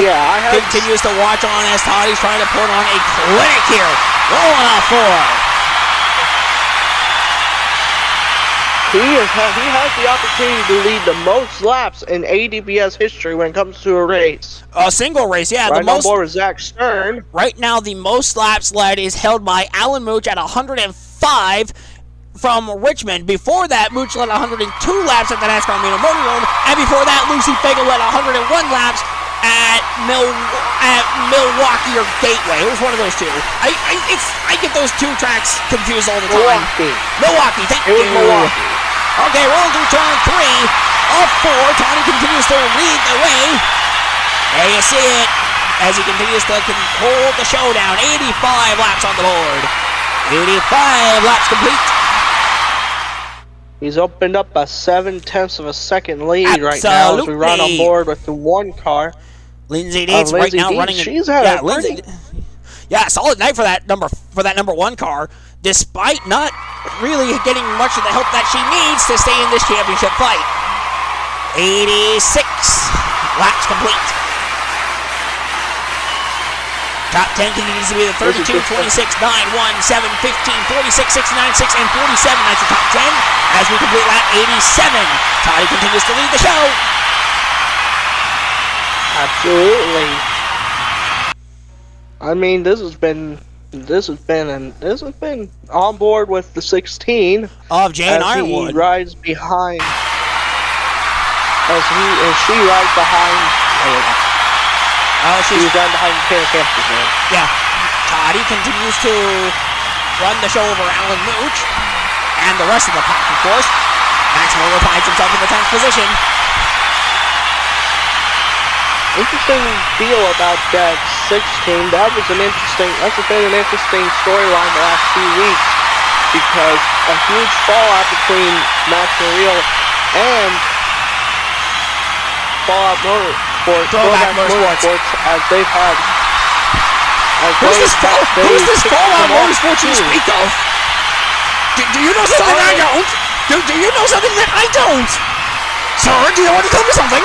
continues to watch on as Tottie's trying to put on a clinic here. Rolling off 4. He has the opportunity to lead the most laps in ADPS history when it comes to a race. A single race, yeah. Right on board with Zach Stern. Right now, the most laps led is held by Alan Mooch at 105 from Richmond. Before that, Mooch led 102 laps at the NASCAR Motor Rome, and before that, Lucy Fagel led 101 laps at Milwaukee or Gateway. It was one of those two. I get those two tracks confused all the time. Milwaukee, thank you. It was Milwaukee. Okay, rolling through turn 3 of 4. Tony continues to lead the way. There you see it as he continues to hold the showdown. 85 laps on the board. 85 laps complete. He's opened up a 0.7 of a second lead right now as we run on board with the 1 car. Lindsay Dietz right now running. She's had a Lindsay. Yeah, solid night for that number 1 car, despite not really getting much of the help that she needs to stay in this championship fight. 86 laps complete. Top 10 continues to be the 32, 26, 9, 1, 7, 15, 46, 69, 6, and 47. That's the top 10 as we complete lap 87. Toddy continues to lead the show. Absolutely. I mean, this has been on board with the 16 of Jane Ironwood. He rides behind as she rides behind. She's riding behind Tanner Campbell. Yeah. Toddy continues to run the show over Alan Mooch and the rest of the pack, of course. Max Miller finds himself in the 10th position. Interesting deal about that 16. That's been an interesting storyline the last few weeks because a huge fallout between Max Muriel and Throwback Motorsports as they've had. Who's this Fallout Motorsports you speak of? Do you know something I don't? Do you know something that I don't? Sir, do you want to tell me something?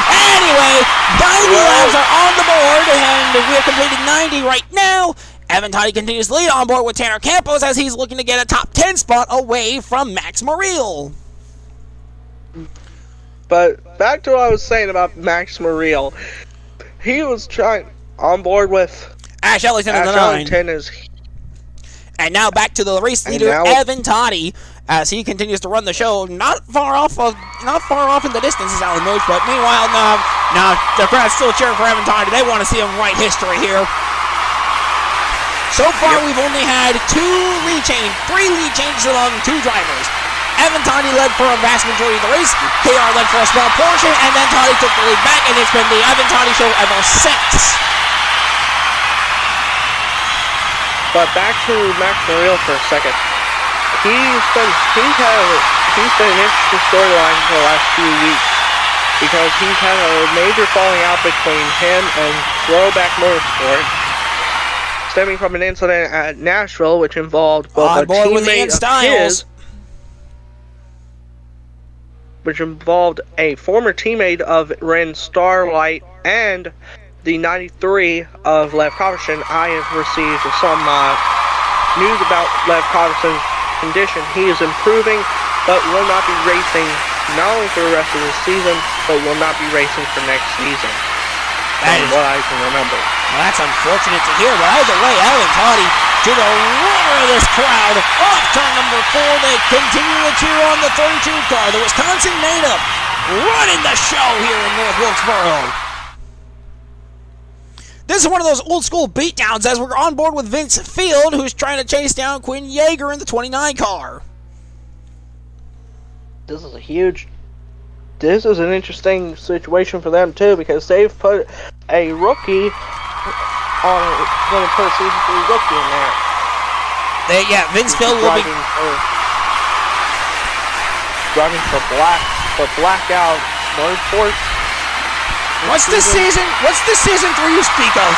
Anyway, 90 laps are on the board, and we have completed 90 right now. Evan Toddy continues to lead on board with Tanner Campos as he's looking to get a top 10 spot away from Max Muriel. But back to what I was saying about Max Muriel. He was trying on board with Ash Ellington in the 9. And now back to the race leader, Evan Toddy, as he continues to run the show. Not far off in the distance is Alan Mooch, but meanwhile, now the crowd's still cheering for Evan Toddy. They want to see him write history here. So far, we've only had three lead changes among two drivers. Evan Toddy led for a vast majority of the race. KR led for a small portion, and then Toddy took the lead back, and it's been the Evan Toddy show ever since. But back to Max Mariel for a second. He's been an interesting storyline for the last few weeks because he's had a major falling out between him and Throwback Motorsport, stemming from an incident at Nashville, which involved both a teammate of his, which involved a former teammate of Ren Starlight and the 93 of Lev Coverson. I have received some news about Lev Coverson's condition. He is improving, but will not be racing not only for the rest of the season, but will not be racing for next season. That is what I can remember. Well, that's unfortunate to hear, but either way, Evan Toddy to the roar of this crowd off turn number 4. They continue to cheer on the 32 car, the Wisconsin native, running the show here in North Wilkesboro. This is one of those old school beatdowns as we're on board with Vince Field, who's trying to chase down Quinn Yeager in the 29 car. This is an interesting situation for them too, because they've put a rookie on, going to put a season 3 rookie in there. Vince Field will be driving for Blackout Motorsports. What's this season 3 you speak of?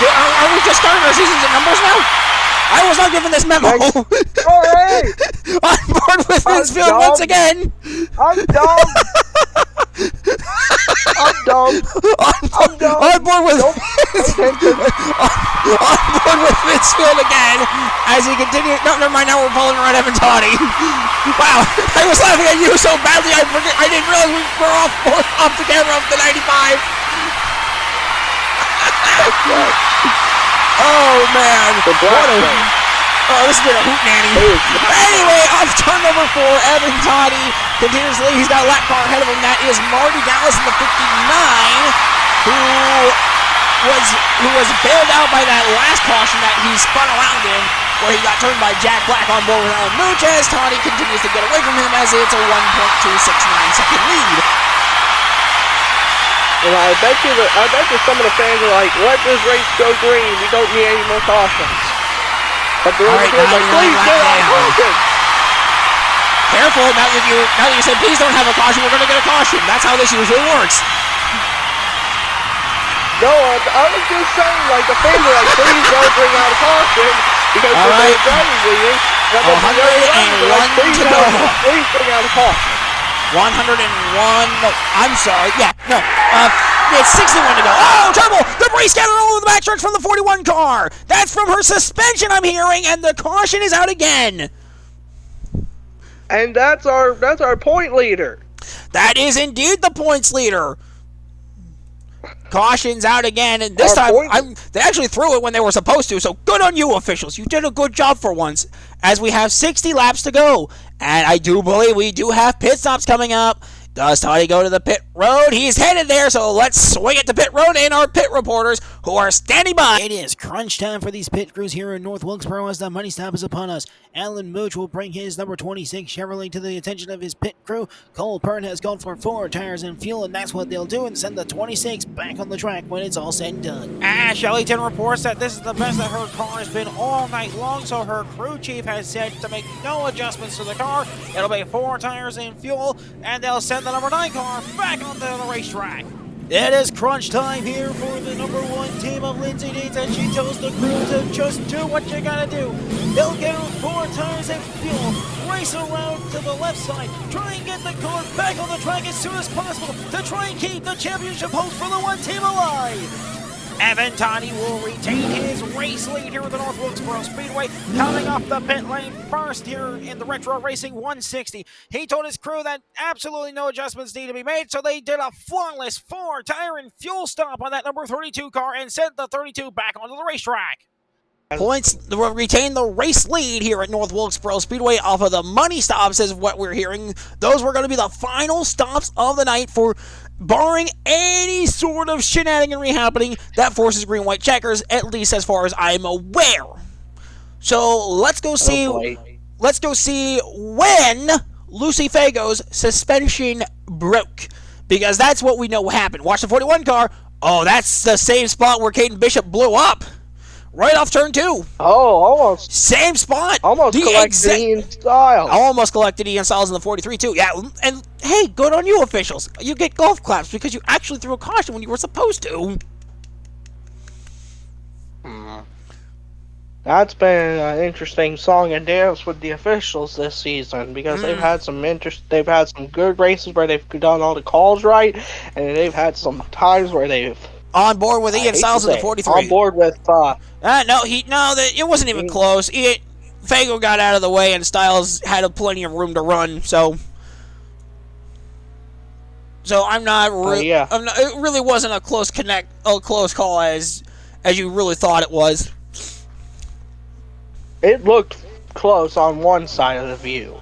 Are we just starting our seasons at numbers now? I was not given this memo. Alright! On board with Vince Field once again. I'm dumb. I'm dumb. On board with Vince Field again as he continues. No, never mind. Now we're following around Evan Toddy. Wow, I was laughing at you so badly. I didn't realize we were off the camera up to 95. Oh man, this has been a hoot nanny. Anyway, off turn number 4, Evan Toddy continues to lead. He's got a lap car ahead of him. That is Marty Dallas in the 59, who was bailed out by that last caution that he spun around in, where he got turned by Jack Black on board with Alan Muchez. Toddy continues to get away from him as it's a 1.269 second lead. And I bet you some of the fans are like, let this race go green. We don't need any more cautions. But the race is like, please get on caution. Careful, now that you said please don't have a caution, we're going to get a caution. That's how this usually works. No, I was just saying, like, the fans are like, please don't bring out a caution. Because the drivers leading. 101 to go. Please bring out a caution. 101, no, I'm sorry, it's 61 to go. Oh, trouble! Debris scattered all over the backstretch from the 41 car. That's from her suspension, I'm hearing, and the caution is out again. And that's our point leader. That is indeed the points leader. Caution's out again, and this time they actually threw it when they were supposed to, so good on you, officials. You did a good job for once, as we have 60 laps to go. And I do believe we do have pit stops coming up. Does Toddy go to the pit road? He's headed there, so let's swing it to pit road and our pit reporters who are standing by. It is crunch time for these pit crews here in North Wilkesboro as the money stop is upon us. Alan Mooch will bring his number 26 Chevrolet to the attention of his pit crew. Cole Pern has gone for 4 tires and fuel, and that's what they'll do and send the 26 back on the track when it's all said and done. Ash Ellington reports that this is the best that her car has been all night long, so her crew chief has said to make no adjustments to the car. It'll be 4 tires and fuel, and they'll send the number 9 car back onto the racetrack. It is crunch time here for the number 1 team of Lindsay Deeds, and she tells the crew to just do what you gotta do. They'll get on 4 tires and fuel, race around to the left side, try and get the car back on the track as soon as possible to try and keep the championship hopes for the 1 team alive. Evan Toddy will retain his race lead here at the North Wilkesboro Speedway, coming off the pit lane first here in the Retro Racing 160. He told his crew that absolutely no adjustments need to be made, so they did a flawless 4 tire and fuel stop on that number 32 car and sent the 32 back onto the racetrack. Points retain the race lead here at North Wilkesboro Speedway off of the money stops is what we're hearing. Those were going to be the final stops of the night for barring any sort of shenaniganry happening that forces green-white checkers, at least as far as I'm aware. So let's go see. Let's go see when Lucy Fago's suspension broke, because that's what we know happened. Watch the 41 car. Oh, that's the same spot where Caden Bishop blew up. Right off turn 2. Oh, almost. Same spot. Almost collected Ian Styles. Almost collected Ian Styles in the 43 too. Yeah, and hey, good on you officials. You get golf claps because you actually threw a caution when you were supposed to. That's been an interesting song and dance with the officials this season, because they've had some good races where they've done all the calls right, and they've had some times where they've on board with Ian Styles in the 43. On board with it wasn't even close. Fago got out of the way, and Styles had plenty of room to run. So I'm not really. It really wasn't a close call as you really thought it was. It looked close on one side of the view.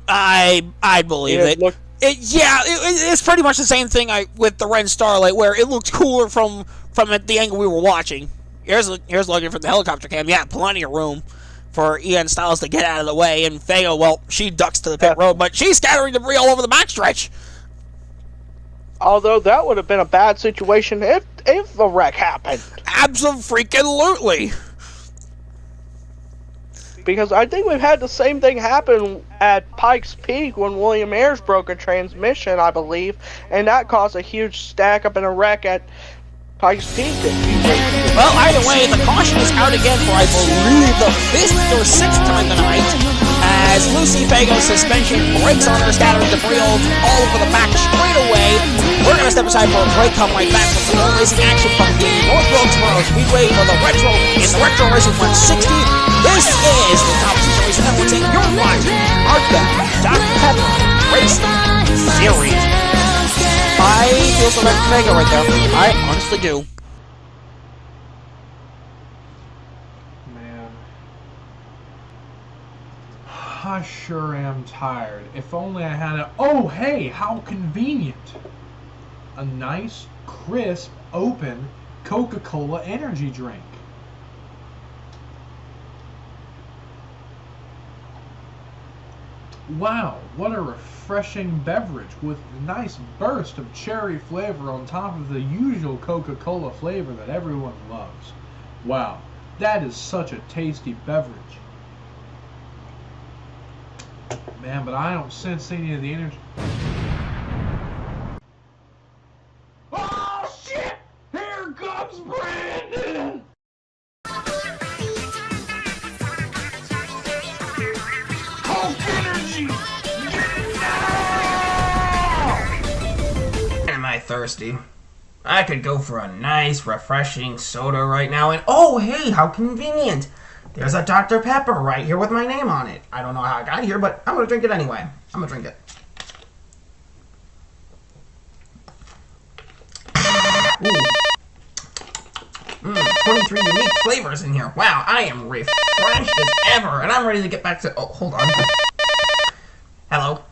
I believe it. It's pretty much the same thing with the Ren Starlight, where it looked cooler from the angle we were watching. Here's looking from the helicopter cam. Yeah, plenty of room for Ian Styles to get out of the way, and Fago, well, she ducks to the pit road, but she's scattering debris all over the backstretch. Although that would have been a bad situation if a wreck happened. Absolutely. Because I think we've had the same thing happen at Pikes Peak when William Ayers broke a transmission, I believe, and that caused a huge stack up in a wreck at Pikes Peak. Well, either way, the caution is out again for, I believe, the 5th or 6th time tonight, as Lucy Fago's suspension breaks on her, scattering debris all over the back straightaway. We're going to step aside for a break, come right back with some more racing action from the North Wilkesboro Speedway for the Retro Racing 160. This is the Competition Racing Network, and you're watching our Dr. Pepper Racing Series. I feel so bad for Fago right there. I honestly do. Man. I sure am tired. If only I had a... Oh, hey, how convenient. A nice, crisp, open Coca-Cola energy drink. Wow, what a refreshing beverage with a nice burst of cherry flavor on top of the usual Coca-Cola flavor that everyone loves. Wow, that is such a tasty beverage. Man, but I don't sense any of the energy. Oh shit! Here comes Brandon! Coke energy! Am I thirsty? I could go for a nice, refreshing soda right now, and oh, hey, how convenient! There's a Dr. Pepper right here with my name on it. I don't know how I got here, but I'm gonna drink it anyway. I'm gonna drink it. 23 unique flavors in here. Wow, I am refreshed as ever, and I'm ready to get back to... Oh, hold on. Hello?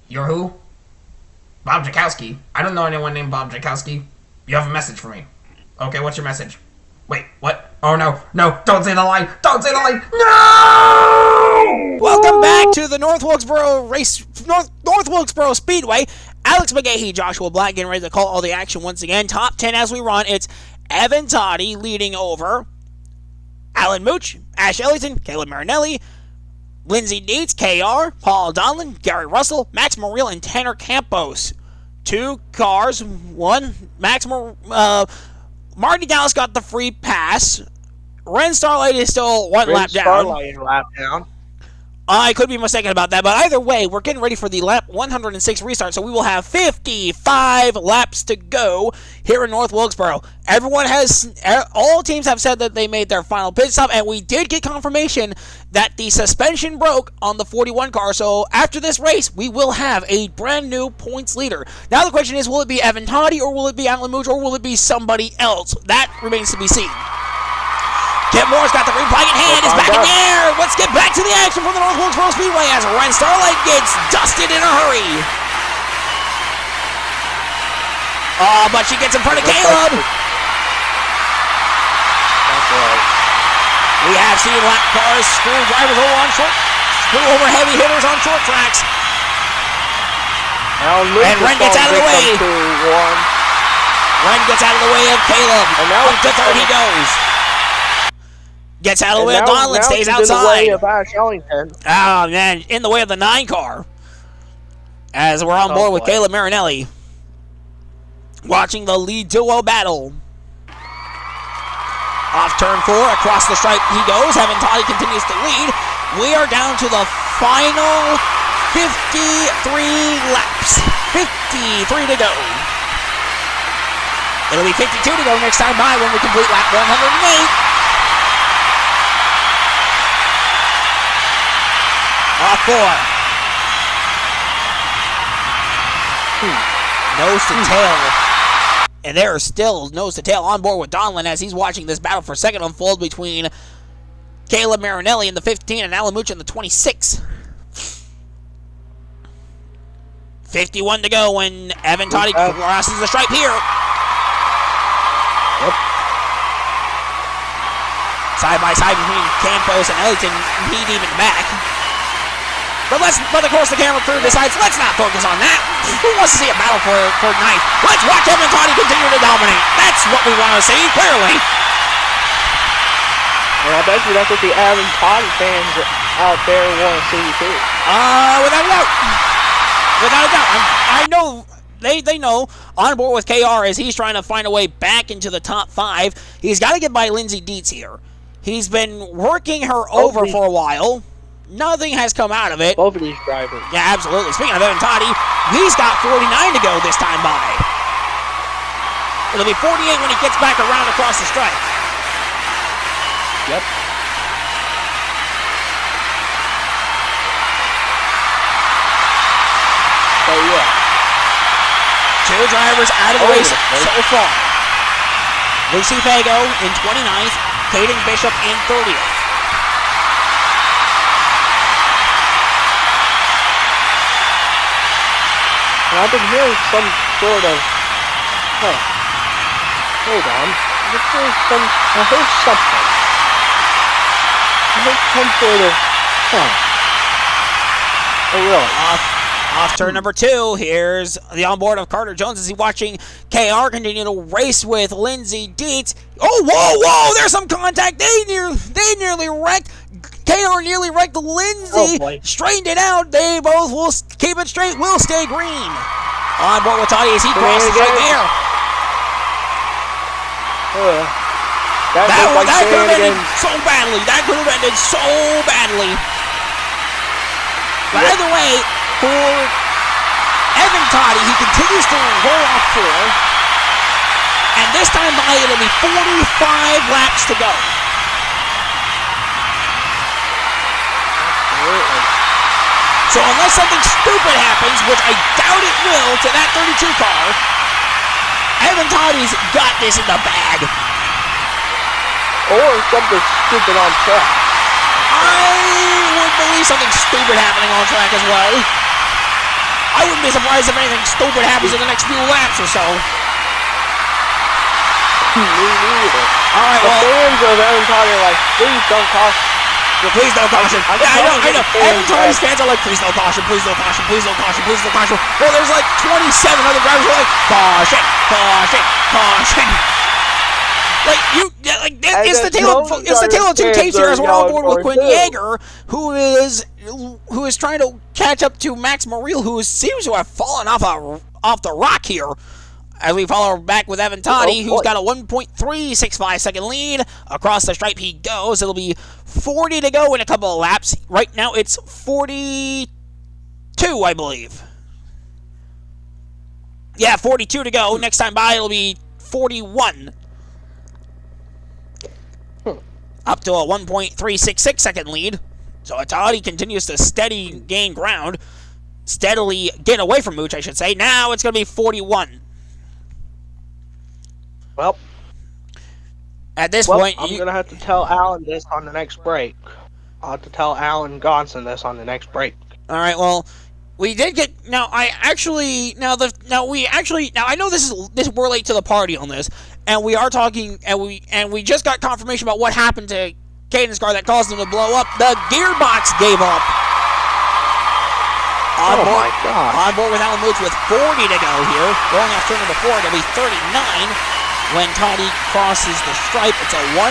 You're who? Bob Jakowski. I don't know anyone named Bob Jakowski. You have a message for me. Okay, what's your message? Wait, what? Oh, no. No, don't say the line. Don't say the line. No! Welcome back to the North Wilkesboro Speedway. Alex McGahee, Joshua Black getting ready to call all the action once again. Top 10 as we run. It's Evan Toddy leading over Alan Mooch, Ash Ellington, Caleb Marinelli, Lindsey Dietz, KR, Paul Donlin, Gary Russell, Max Morrill, and Tanner Campos. 2 cars, 1 Marty Dallas got the free pass. Ren Starlight is still one lap down. I could be mistaken about that, but either way, we're getting ready for the lap 106 restart, so we will have 55 laps to go here in North Wilkesboro. All teams have said that they made their final pit stop, and we did get confirmation that the suspension broke on the 41 car, so after this race, we will have a brand new points leader. Now the question is, will it be Evan Toddy, or will it be Alan Mooch, or will it be somebody else? That remains to be seen. Kent Moore's got the green flag in hand, is back in the air. Let's get back to the action from the North Wilkesboro Speedway as Ren Starlight gets dusted in a hurry. Oh, but she gets in front of Caleb. We have seen lap cars screw drivers over on short, screw over heavy hitters on short tracks. And Ren gets out of the way. Ren gets out of the way of Caleb. And now up to third he goes. Gets out of the way of Donlin, stays outside. In the way of Ash Ellington. Oh, man, in the way of the 9 car. As we're on board with Caleb Marinelli. Watching the lead duo battle. Off turn 4, across the stripe he goes. Evan Toddy continues to lead. We are down to the final 53 laps. 53 to go. It'll be 52 to go next time by when we complete lap 108. Off 4. Nose to tail. And there is still nose to tail on board with Donlin as he's watching this battle for second unfold between Caleb Marinelli in the 15 and Alamucha in the 26. 51 to go when Evan Toddy crosses the stripe here. Yep. Side by side between Campos and Ellington, he'd even back. But of course the camera crew decides, let's not focus on that. Who wants to see a battle for ninth? Let's watch Evan Toddy continue to dominate. That's what we want to see, clearly. And I bet you that's what the Evan Toddy fans out there want to see too. Without a doubt. Without a doubt. I know they know on board with KR as he's trying to find a way back into the top 5. He's got to get by Lindsay Dietz here. He's been working her over for a while. Nothing has come out of it. Both of these drivers. Yeah, absolutely. Speaking of Evan Toddy, he's got 49 to go this time by. It'll be 48 when he gets back around across the stripe. Yep. So yeah. 2 drivers out of the race so far. Lucy Fago in 29th, Caden Bishop in 30th. And I've been hearing some sort of, hold on, I heard something. I heard some sort of, oh really? Off turn number 2, here's the onboard of Carter Jones as he's watching KR continue to race with Lindsay Dietz. Oh, whoa, there's some contact. They nearly wrecked. KR nearly wrecked Lindsay. Straightened it out. They both will keep it straight. Will stay green. On board with Toddy as he crosses right there. That could have ended so badly. That could have ended so badly. But either way, for Evan Toddy, he continues to roll off 4. And this time by, it'll be 45 laps to go. So unless something stupid happens, which I doubt it will, to that 32 car, Evan Toddy's got this in the bag. Or something stupid on track. I would believe something stupid happening on track as well. I wouldn't be surprised if anything stupid happens in the next few laps or so. Me neither. Alright, well. The fans of Evan Toddy are like, please don't caution. Please no caution. Yeah, I know. Evan Toddy's fans are like, please no caution, please no caution, please no caution, please no caution. Well, there's like 27 other drivers who are like, caution, caution, caution. It's the tale of 2 tapes here as we're on board with Quinn Yeager, who is trying to catch up to Max Morrill, who seems to have fallen off the rock here. As we follow back with Evan Toddy, who's got a 1.365 second lead. Across the stripe he goes. It'll be 40 to go in a couple of laps. Right now it's 42, I believe. Yeah, 42 to go. Next time by it'll be 41. Up to a 1.366 second lead. So Toddy continues to steadily gain ground. Steadily get away from Mooch, I should say. Now it's going to be 41. Well, at this point, I'm going to have to tell Alan this on the next break. I'll have to tell Alan Gonson this on the next break. All right, well, We did get now. I know this we're late to the party on this, and we are talking, and we just got confirmation about what happened to Caden's car that caused him to blow up. The gearbox gave up. On board with Alan Moots with 40 to go here, going off turn number 4. It'll be 39 when Toddy crosses the stripe. It's a 1.401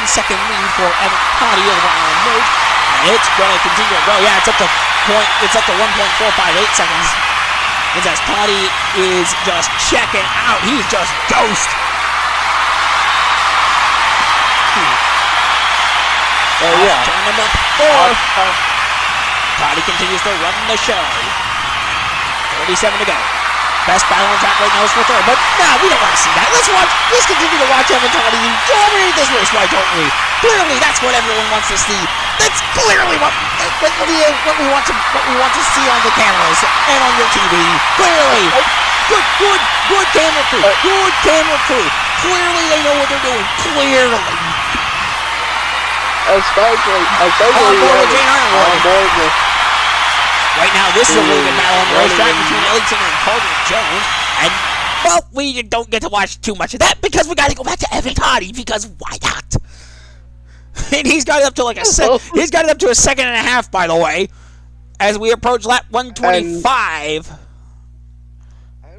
second lead for Evan Toddy over Alan Moots. It's going to continue to go. Yeah, it's up to 1.458 seconds. It's as Toddy is just checking out. He's just ghost. Oh yeah. Turn number 4. Toddy continues to run the show. 37 to go. Best battle on track right now is for third, but we don't want to see that. Let's continue to watch Evan Toddy dominate this race, why don't we? Clearly, that's what everyone wants to see. That's clearly what we want to see on the cameras and on your TV. Clearly, good camera crew. Good camera crew. Clearly, they know what they're doing. Clearly. Especially right now, this is a really good battle on the racetrack between Ellington and Carter Jones. And, well, we don't get to watch too much of that because we got to go back to Evan Toddy because why not? And he's got it up to he's got it up to a second and a half, by the way, as we approach lap 125.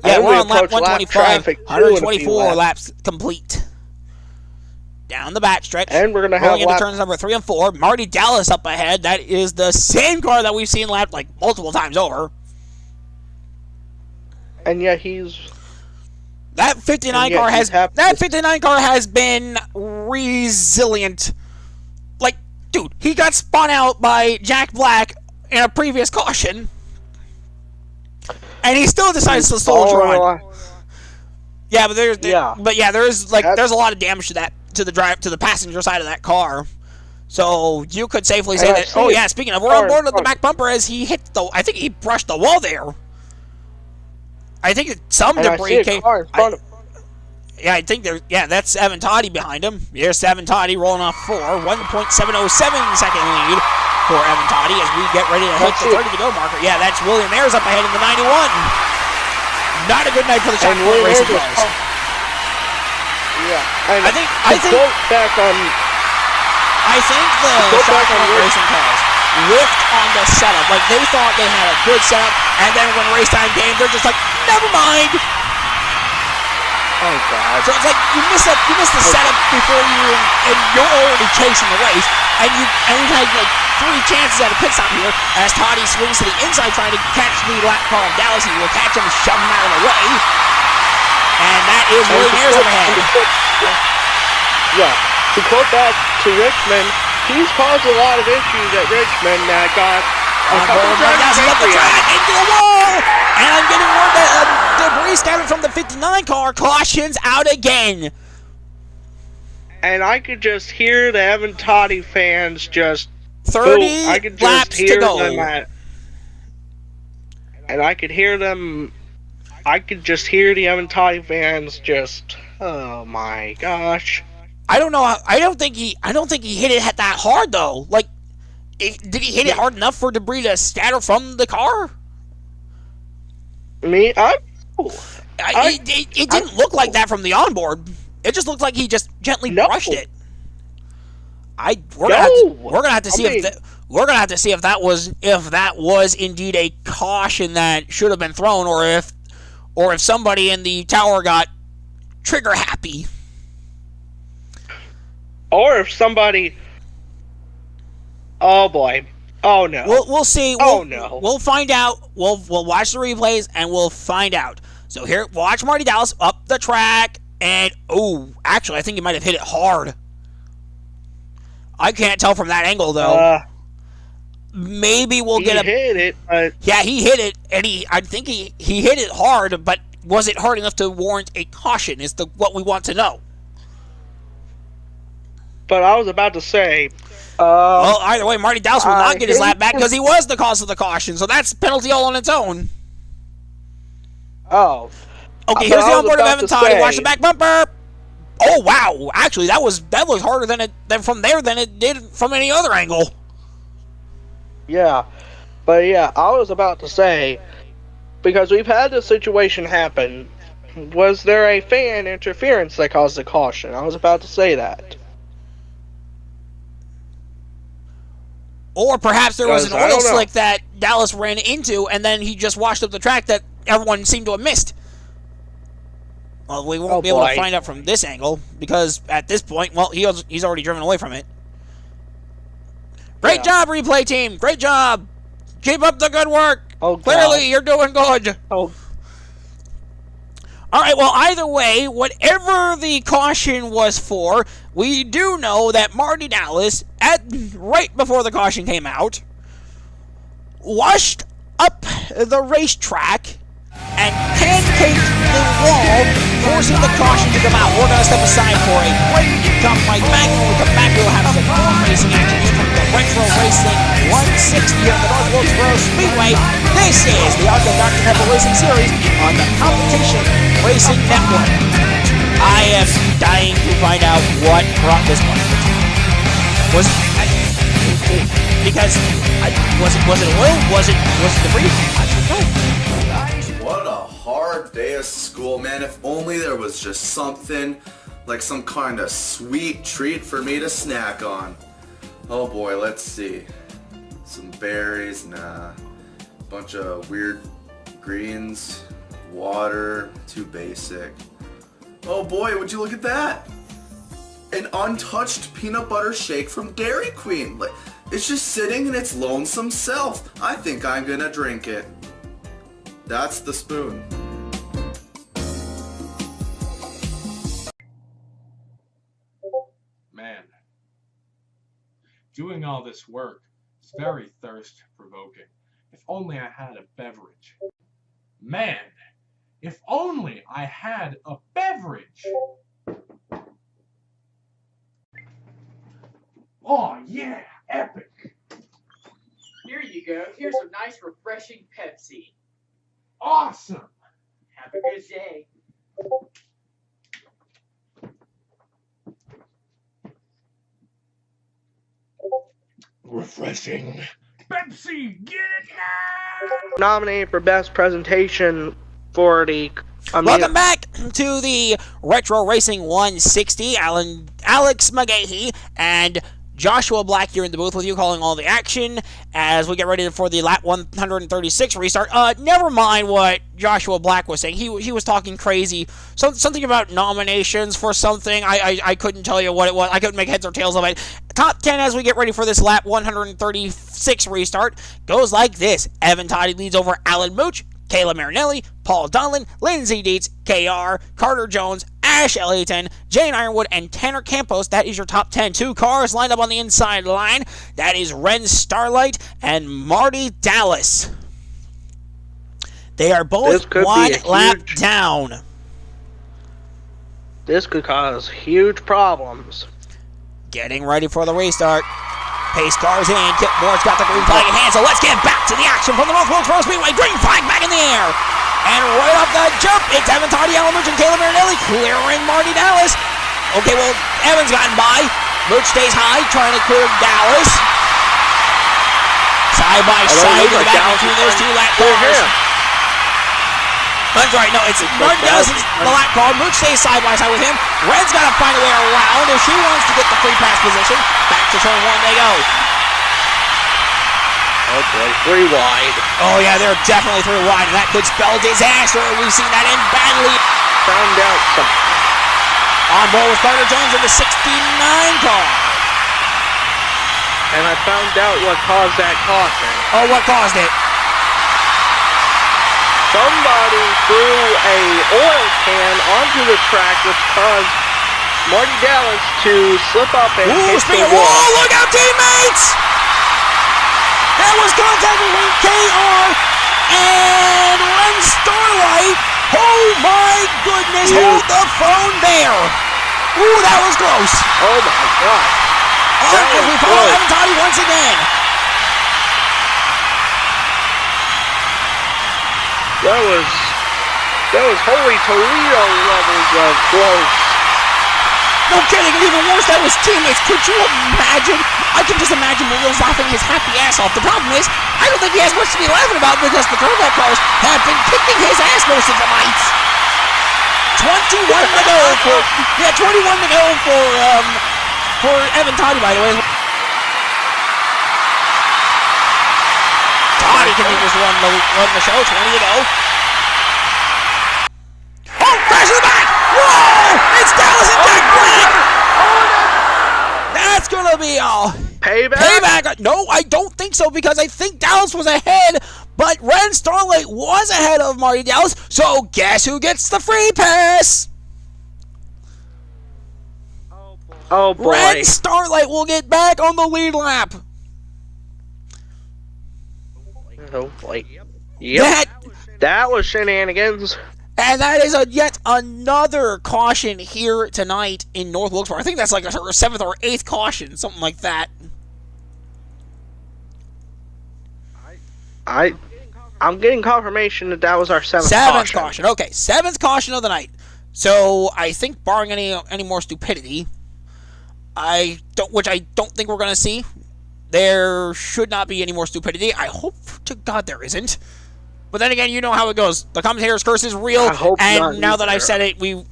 Yeah, we're on lap 125. 124 laps complete. Down the back stretch. And we're going to have into turns number 3 and 4. Marty Dallas up ahead. That is the same car that we've seen lapped like multiple times over. And yet he's... That 59 car has been resilient. Like, dude, he got spun out by Jack Black in a previous caution. And he still decides to soldier on. Yeah, but there's a lot of damage to that. To the passenger side of that car, so you could safely say that. Oh yeah, speaking of, we're on board with the back bumper as he hit the. I think he brushed the wall there. I think some debris came. Yeah, I think there's. Yeah, that's Evan Toddy behind him. Here's Evan Toddy rolling off 1.707 second lead for Evan Toddy as we get ready to hit the 30 to go marker. Yeah, that's William Ayers up ahead in the 91. Not a good night for the Shot Point Racing cars. Yeah, I think the Shot Point Racing cars whiffed on the setup. Like, they thought they had a good setup, and then when race time came, they're just like, never mind. Oh God! So it's like you missed the setup before and you're already chasing the race, and we've had like 3 chances at a pit stop here as Toddy swings to the inside trying to catch the lap car of Dallas. He will catch him and shove him out of the way. And that is William Ayers overhead. Yeah, to quote back to Richmond, he's caused a lot of issues at Richmond that got up the track into the wall. And I'm getting word that debris scattered from the 59 car. Cautions out again. And I could just hear the Evan Toddy fans just 30 I could just laps hear to go. And I could hear them. I could just hear the Evan Toddy fans just, oh my gosh. I don't know. I don't think he hit it that hard though. Like, did he hit it hard enough for debris to scatter from the car? It didn't look like that from the onboard. It just looked like he just gently brushed it. We're gonna have to see if that was indeed a caution that should have been thrown, or if somebody in the tower got trigger happy. Or if somebody... Oh boy. Oh no. We'll see. We'll find out. We'll watch the replays and we'll find out. So here, watch Marty Dallas up the track, and actually I think he might have hit it hard. I can't tell from that angle though. Maybe we'll get a... He hit it, but... Yeah, he hit it, and I think he hit it hard, but was it hard enough to warrant a caution is what we want to know. But I was about to say... well, either way, Marty Dallas will not get his lap back because he was the cause of the caution, so that's penalty all on its own. Oh. Okay, here's the onboard of Evan Toddy. Watch the back bumper. Oh, wow. Actually, that was harder than from there than it did from any other angle. Yeah. But yeah, I was about to say, because we've had this situation happen, was there a fan interference that caused the caution? I was about to say that. Or perhaps there was an I oil don't know. slick that Dallas ran into, and then he just washed up the track that everyone seemed to have missed. Well, we won't be able to find out from this angle, because at this point, well, he's already driven away from it. Great job, replay team! Great job! Keep up the good work! Clearly, you're doing good! Alright, well, either way, whatever the caution was for, we do know that Marty Dallas, right before the caution came out, washed up the racetrack and pancaked the wall, forcing the caution to come out. We're going to step aside for a break, come right back. When we come back, we'll have some more racing action here from the Retro Racing 160 here at the North Wilkesboro Speedway. This is the Arc of Dr. Pepper Racing Series on the Competition Racing Network. I am dying to find out what brought this one. Was it oil? Was it debris? I don't know. What a hard day of school, man. If only there was just something, like some kind of sweet treat for me to snack on. Oh boy, let's see. Some berries, nah. Bunch of weird greens, water, too basic. Oh boy, would you look at that? An untouched peanut butter shake from Dairy Queen. It's just sitting in its lonesome self. I think I'm gonna drink it. That's the spoon. Man, doing all this work is very thirst-provoking. If only I had a beverage. Man, if only I had a beverage. Oh yeah, epic. Here you go. Here's a nice refreshing Pepsi. Awesome. Have a good day. Refreshing. Pepsi, get it now! Nominated for Best Presentation for the... Welcome back to the Retro Racing 160. Alex McGahee and Joshua Black here in the booth with you, calling all the action as we get ready for the lap 136 restart. Never mind what Joshua Black was saying. He was talking crazy. Something about nominations for something. I couldn't tell you what it was. I couldn't make heads or tails of it. Top 10 as we get ready for this lap 136 restart goes like this. Evan Toddy leads over Alan Mooch, Kayla Marinelli, Paul Donlin, Lindsay Dietz, KR, Carter Jones, Ash Ellington, Jane Ironwood, and Tanner Campos. That is your top 10. Two cars lined up on the inside line. That is Ren Starlight and Marty Dallas. They are both one lap down. This could cause huge problems. Getting ready for the restart. Pace cars in. Kip Moore's got the green flag in hand, so let's get back to the action from the North Wilkesboro Speedway. Green flag back in the air. And right off the jump, it's Evan Toddy, Alan Mooch, and Kayla Marinelli clearing Marty Dallas. Okay, well, Evan's gotten by. Mooch stays high, trying to clear Dallas. Side by side in the back between those two lap cars. That's right, no, it's Marty Dallas is the lap car. Mooch stays side by side with him. Red's got to find a way around if she wants to get the free pass position. Back to turn one they go. Oh boy, 3 wide. Oh yeah, they're definitely 3 wide, and that could spell disaster. We've seen that end badly. Found out something. On board with Carter Jones in the 69 car. And I found out what caused that caution. Oh, what caused it? Somebody threw a oil can onto the track, which caused Marty Dallas to slip up and hit the wall. Whoa, look out, teammates! There was contact between KR and Ren Starlight. Oh my goodness, hold the phone there. Ooh, that was close. Oh my God. As we follow Evan Toddy once again. That was holy Toledo levels of close. No kidding, and even worse, that was teammates. Could you imagine? I can just imagine Murillo's laughing his happy ass off. The problem is, I don't think he has much to be laughing about because the turbo cars have been kicking his ass most of the night. 21 to go for Evan Toddy, by the way. Toddy continues to run the show. 20 to go. Oh, crash in the back! Whoa! It's Dallas and Jack Black! That's gonna be payback. No, I don't think so because I think Dallas was ahead, but Ren Starlight was ahead of Marty Dallas. So guess who gets the free pass? Oh boy. Ren Starlight will get back on the lead lap. Oh boy. Yep. That was shenanigans. And that is yet another caution here tonight in North Wilkesboro. I think that's like a 7th or 8th caution, something like that. I'm getting confirmation that was our 7th caution. Okay, 7th caution of the night. So I think, barring any more stupidity, which I don't think we're going to see, there should not be any more stupidity. I hope to God there isn't. But then again, you know how it goes. The commentator's curse is real, and now that I've said it, we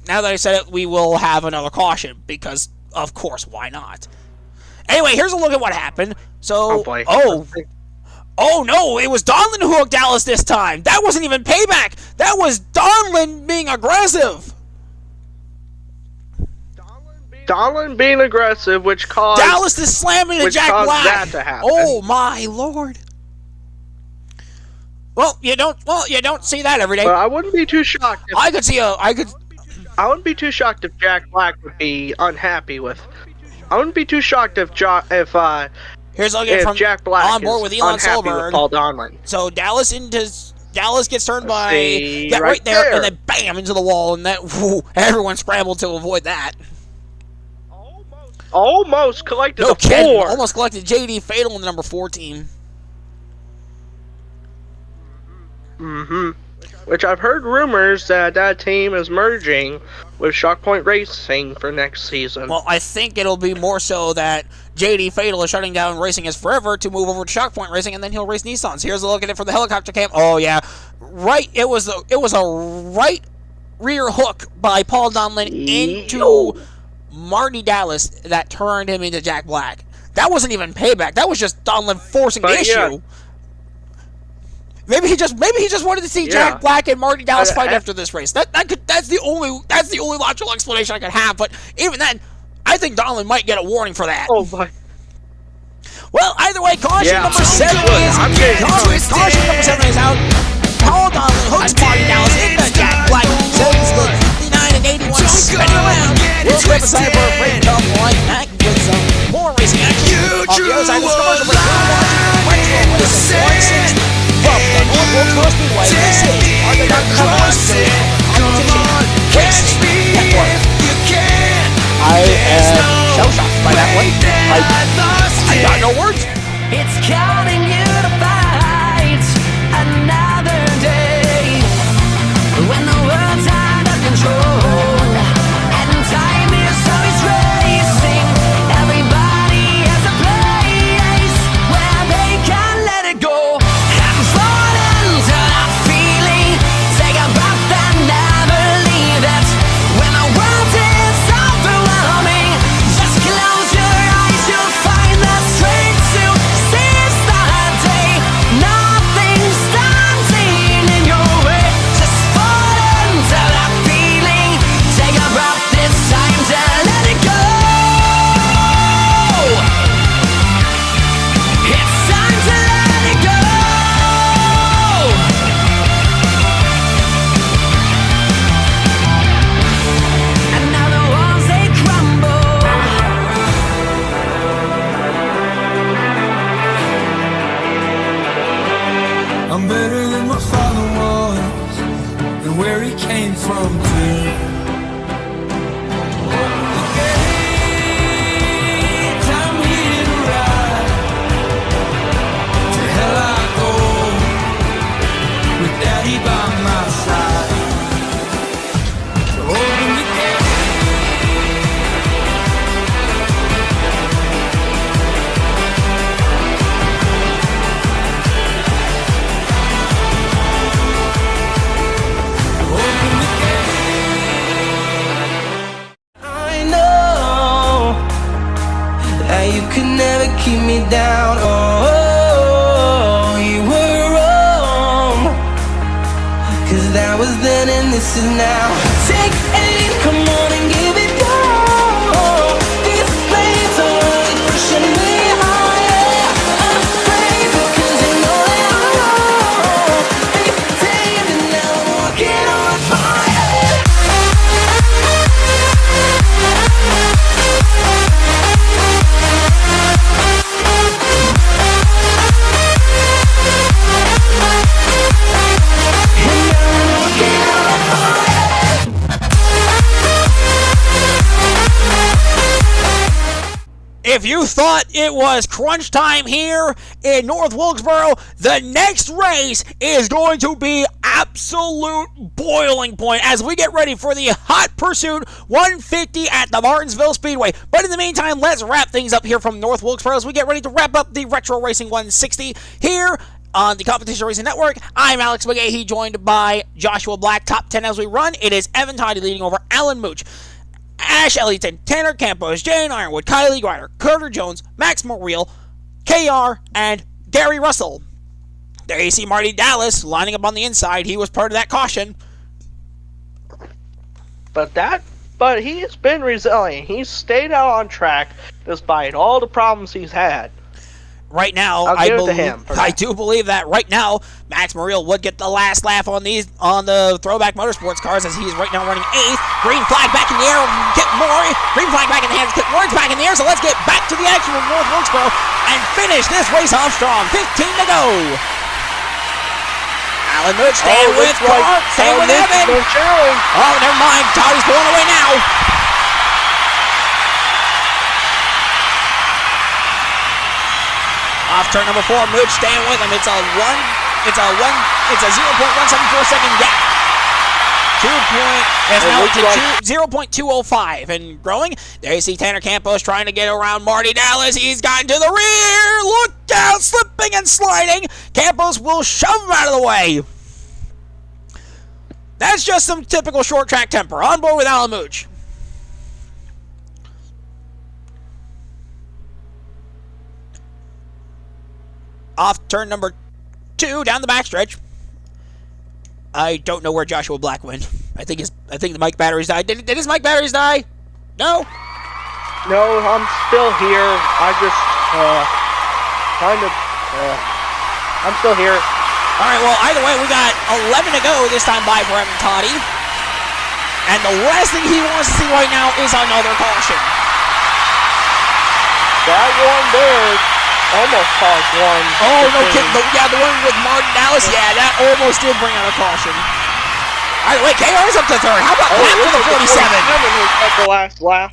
will have another caution because, of course, why not? Anyway, here's a look at what happened. So, oh no, it was Donlin who hooked Dallas this time. That wasn't even payback. That was Donlin being aggressive. Donlin being aggressive, which caused Dallas to slam into Jack Black. That to happen. Oh my lord. Well, you don't see that every day. But I wouldn't be too shocked. I wouldn't be too shocked if Jack Black would be unhappy with. I wouldn't be too shocked if Jack Black on board with Elon Solberg. Paul Donlin. So Dallas gets turned by right there, and then bam into the wall, and everyone scrambled to avoid that. Almost collected no the kidding. 4. Almost collected JD Fatal in the number 4 team. Which I've heard rumors that team is merging with Shock Point Racing for next season. Well, I think it'll be more so that JD Fatal is shutting down Racing as Forever to move over to Shock Point Racing, and then he'll race Nissans. Here's a look at it from the helicopter cam. Oh yeah, right. It was a right rear hook by Paul Donlin into Marty Dallas that turned him into Jack Black. That wasn't even payback. That was just Donlin forcing the issue. Yeah. Maybe he just wanted to see Jack Black and Marty Dallas fight after this race. That's the only logical explanation I could have. But even then, I think Donlin might get a warning for that. Oh my. Well, either way, caution number 7 is out. Paul Donlin hooks Marty Dallas into Jack Black. Sends the 59 and 81 spinning around. We'll step aside for a break. Come right back with some more racing action. On the other side of this commercial break, we're watching Retro Racing 160. From the North Wilkesboro Speedway, this is the Competition Racing Network. I am shell-shocked by that one. I got no words. It's counting you to fight another day when the world's out of control and time is always racing. Everybody has a place where they can let it go. I'm better than my father was, and where he came from too. I'm here to ride. To hell I go, with Daddy by my side. So open the gate. this is now. Take aim, come on and give it go. These flames are only pushing me higher. I'm afraid because you know that I'm wrong. Faith tamed and now I'm walking on fire. If you thought it was crunch time here in North Wilkesboro, the next race is going to be absolute boiling point as we get ready for the Hot Pursuit 150 at the Martinsville Speedway. But in the meantime, let's wrap things up here from North Wilkesboro as we get ready to wrap up the Retro Racing 160 here on the Competition Racing Network. I'm Alex McGahee, joined by Joshua Black. Top 10 as we run. It is Evan Toddy leading over Alan Mooch, Ash Ellington, Tanner Campos, Jane Ironwood, Kylie Grider, Carter Jones, Max Morreal, KR, and Gary Russell. There you see Marty Dallas lining up on the inside. He was part of that caution. But he's been resilient. He's stayed out on track despite all the problems he's had. Right now, I do believe that right now, Max Morreal would get the last laugh on the Throwback Motorsports cars as he's right now running 8th. Green flag back in the air, Kit Moore. Green flag back in the hands of Kit Moore's back in the air, so let's get back to the action with North Wilkesboro and finish this race off strong. 15 to go. Alan Mooch staying with Evan. Oh, never mind. Toddy's pulling away now. Off turn number 4, Mooch staying with him. It's a 0.174 second gap. 0.205 and growing. There you see Tanner Campos trying to get around Marty Dallas. He's gotten to the rear. Look out, slipping and sliding. Campos will shove him out of the way. That's just some typical short track temper. On board with Alan Mooch. Off turn number 2 down the backstretch. I don't know where Joshua Black went. I think the mic batteries died. Did his mic batteries die? No? No, I'm still here. I just I'm still here. All right, well, either way, we got 11 to go this time by for Evan Toddy. And the last thing he wants to see right now is another caution. That one there almost caused one. Oh, no kidding. The one with Martin Dallas, yeah, that almost did bring out a caution. All right, wait, KR's up to 3rd. How about that for the 47? At the last lap.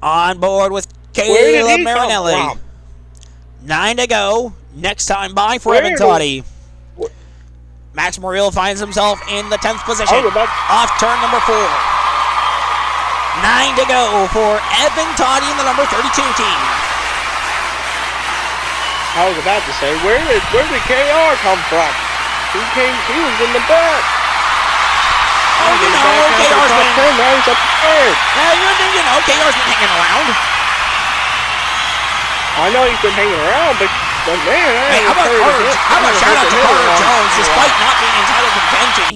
On board with Caleb Marinelli. 9 to go. Next time by for Evan Toddy. Max Morreal finds himself in the 10th position. Off turn number 4. 9 to go for Evan Toddy in the number 32 team. I was about to say, where did KR come from? He was in the back. Oh, you know, KR's been... Now he's up to 3rd. You know, KR's been hanging around. I know he's been hanging around, but man, hey, how about shout out to Carter Jones? Despite not being entitled to contention,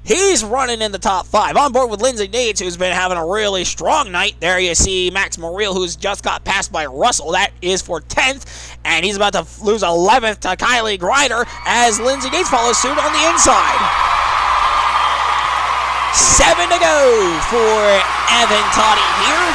he's running in the top 5. On board with Lindsey Nates, who's been having a really strong night. There you see Max Morreal, who's just got passed by Russell. That is for 10th, and he's about to lose 11th to Kylie Grider as Lindsey Nates follows suit on the inside. 7 to go for Evan Toddy here.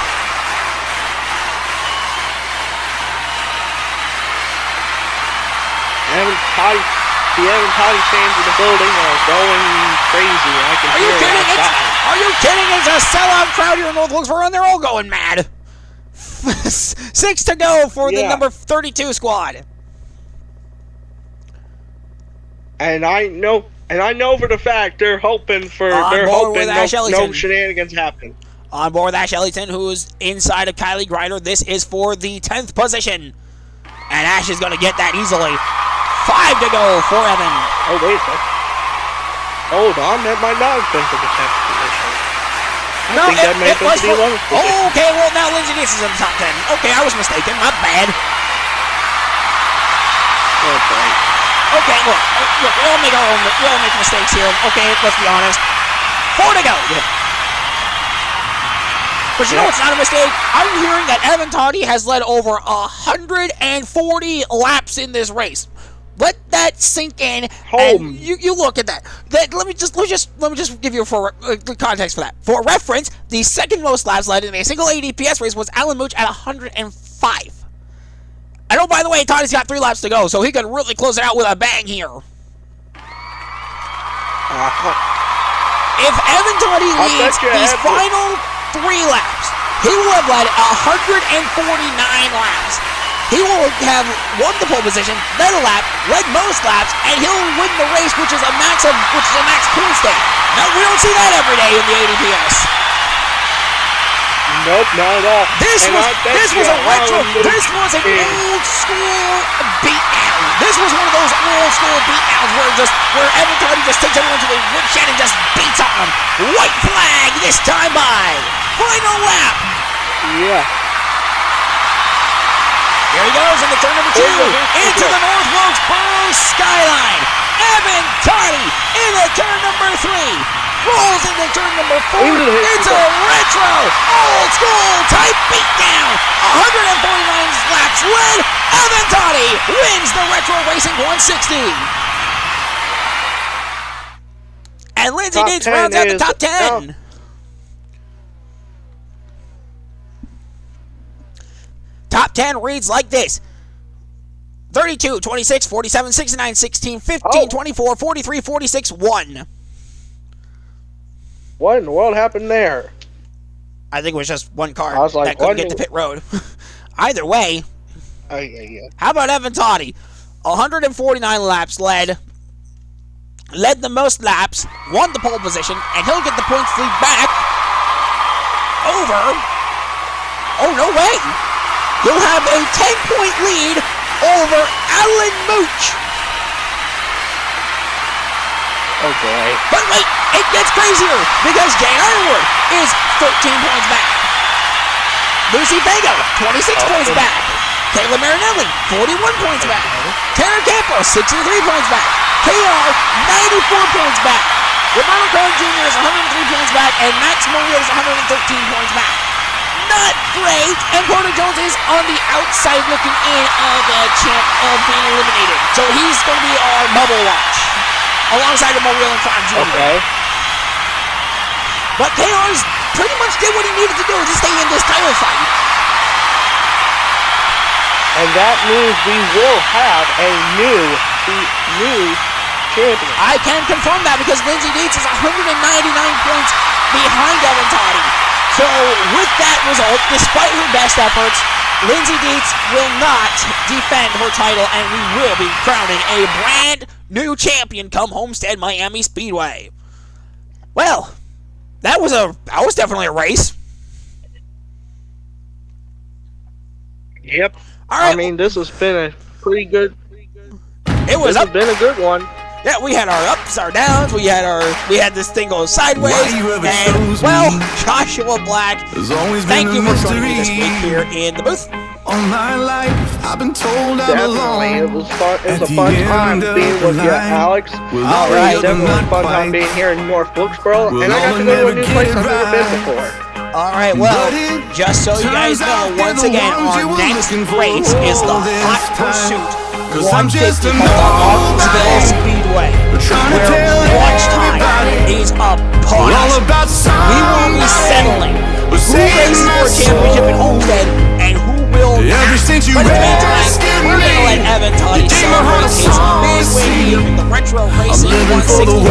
The Evan Toddy fans in the building are going crazy. I can hear it outside. Are you kidding? It's a sellout crowd here in North Wilkesboro, and they're all going mad. 6 to go for the number 32 squad. And I know for the fact they're hoping no shenanigans happen. On board with Ash Ellington, who's inside of Kylie Grider. This is for the 10th position. And Ash is going to get that easily. 5 to go for Evan. Oh, wait a second. Hold on, that might not have been for the 10th position. I think that may have been for the 11th position. Oh, okay, well, now Lindsey Nates is in the top 10. Okay, I was mistaken. My bad. Okay. Okay, look, we all make mistakes here. Okay, let's be honest. 4 to go. But you know what's not a mistake? I'm hearing that Evan Toddy has led over 140 laps in this race. Let that sink in. And you look at that. Let me just give you context for that. For reference, the second most laps led in a single ADPS race was Alan Mooch at 105. And oh, by the way, Toddy's got 3 laps to go, so he can really close it out with a bang here. If Evan Toddy leads these final 3 laps, he will have led 149 laps. He will have won the pole position, led a lap, led most laps, and he'll win the race, which is a max point state. Now, we don't see that every day in the ADPS. Nope, not at all. This was an old school beatdown. This was one of those old school beatdowns where Evan Toddy just takes everyone to the woodshed and just beats on them. White flag this time by. Final lap. Yeah. Here he goes into turn number 2, into the North Wilkesboro skyline. Evan Toddy into turn number 3, rolls into turn number 4. It's a retro, old school type beatdown. 149 laps led. Evan Toddy wins the Retro Racing 160. And Lindsay Dietz rounds out the top 10. Top 10 reads like this: 32, 26, 47, 69, 16, 15, 24, 43, 46, 1. What in the world happened there? I think it was just one car like, that couldn't get to pit road. Either way, how about Evan Toddy? 149 laps led the most laps, won the pole position, and he'll get the points lead back over. Oh, no way. He'll have a 10-point lead over Alan Mooch. Oh, boy. But wait, it gets crazier because Jane Ironwood is 13 points back. Lucy Fago, 26 points back. Kayla Marinelli, 41 points back. Tara Campos, 63 points back. KR, 94 points back. Roberto Cohen Jr. is 103 points back, and Max Maria is 113 points back. Not great, and Porter Jones is on the outside looking in of the champ of being eliminated. So he's going to be our bubble watch, alongside of Mauriel and Cron Jr. Okay. But KR's pretty much did what he needed to do to stay in this title fight. And that means we will have a new champion. I can confirm that because Lindsay Dietz is 199 points behind Evan Toddy. So with that result, despite her best efforts, Lindsay Dietz will not defend her title, and we will be crowning a brand new champion come Homestead Miami Speedway. Well, that was definitely a race. Yep. All right. I mean, this has been a pretty good. This has been a good one. Yeah, we had our ups, our downs. We had this thing go sideways. And well, Joshua Black, thank you for joining me this week here in the booth. All my life, I've been told I belong. Definitely, it was fun. It was a fun time being with you, Alex. All right, definitely a fun time being here in North Wilkesboro, and I got to go to a new place I've never been before. All right, well, just so you guys know, once again, our next race is the Hot Pursuit 150 Martinsville Speedway, where launch time is upon us. We will be settling who races for a championship in Homestead and who will not. But in the meantime, we're going to let Evan Toddy celebrate his big win here in the Retro Racing 160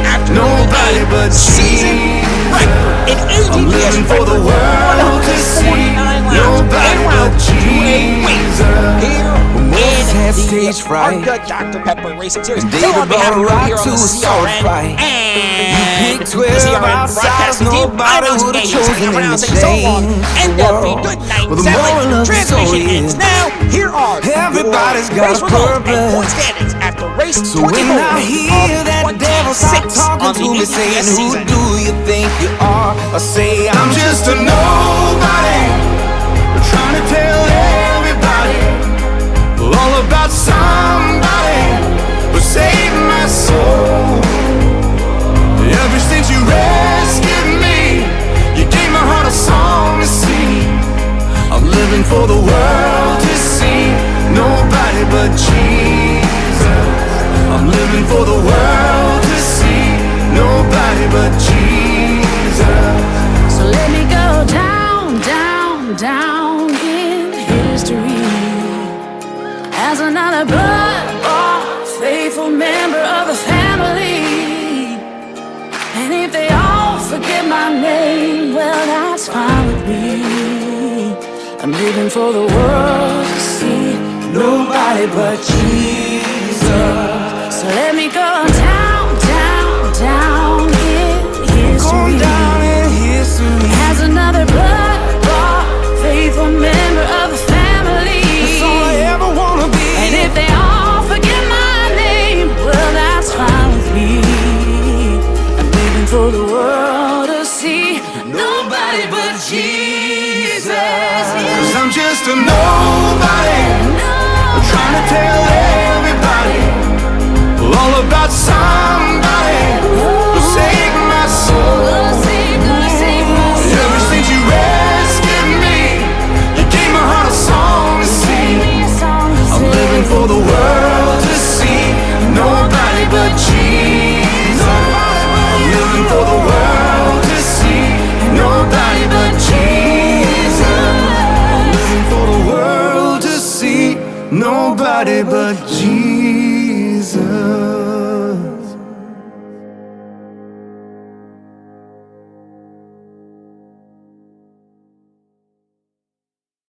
after a season record in ADPS record 149 laps en route to a win here in the ARCA Dr. Pepper Racing Series. So on behalf of everyone here on the CRN and the CRN broadcasting team, I'm Alex Gaines, I'm saying so long, and good night, sadly, transmission ends now. Here are Everybody's your got race a results and purpose. point standings after race So 24 when I hear of that devil start 26 talking on the to me saying, ADPS who season. do you think you are? I say, I'm just a nobody, trying to tell everybody all about somebody who saved my soul. Every as another blood-bought, faithful member of the family. And if they all forget my name, well, that's fine with me. I'm living for the world to see, nobody but Jesus. So let me go down, down, down in history. Go down in history as another blood-bought, faithful member of the family. That's all I ever wanna be. And if they all forget my name, well, that's fine with me. I'm living for the world to see, nobody but Jesus. 'Cause I'm just a nobody, trying to tell everybody all about somebody who saved my soul. Ever since you rescued me, you gave my heart a song to sing. I'm living for the world to see, nobody but Jesus. I'm living for the world to see, nobody but Jesus. I'm living for the world to see, nobody but Jesus.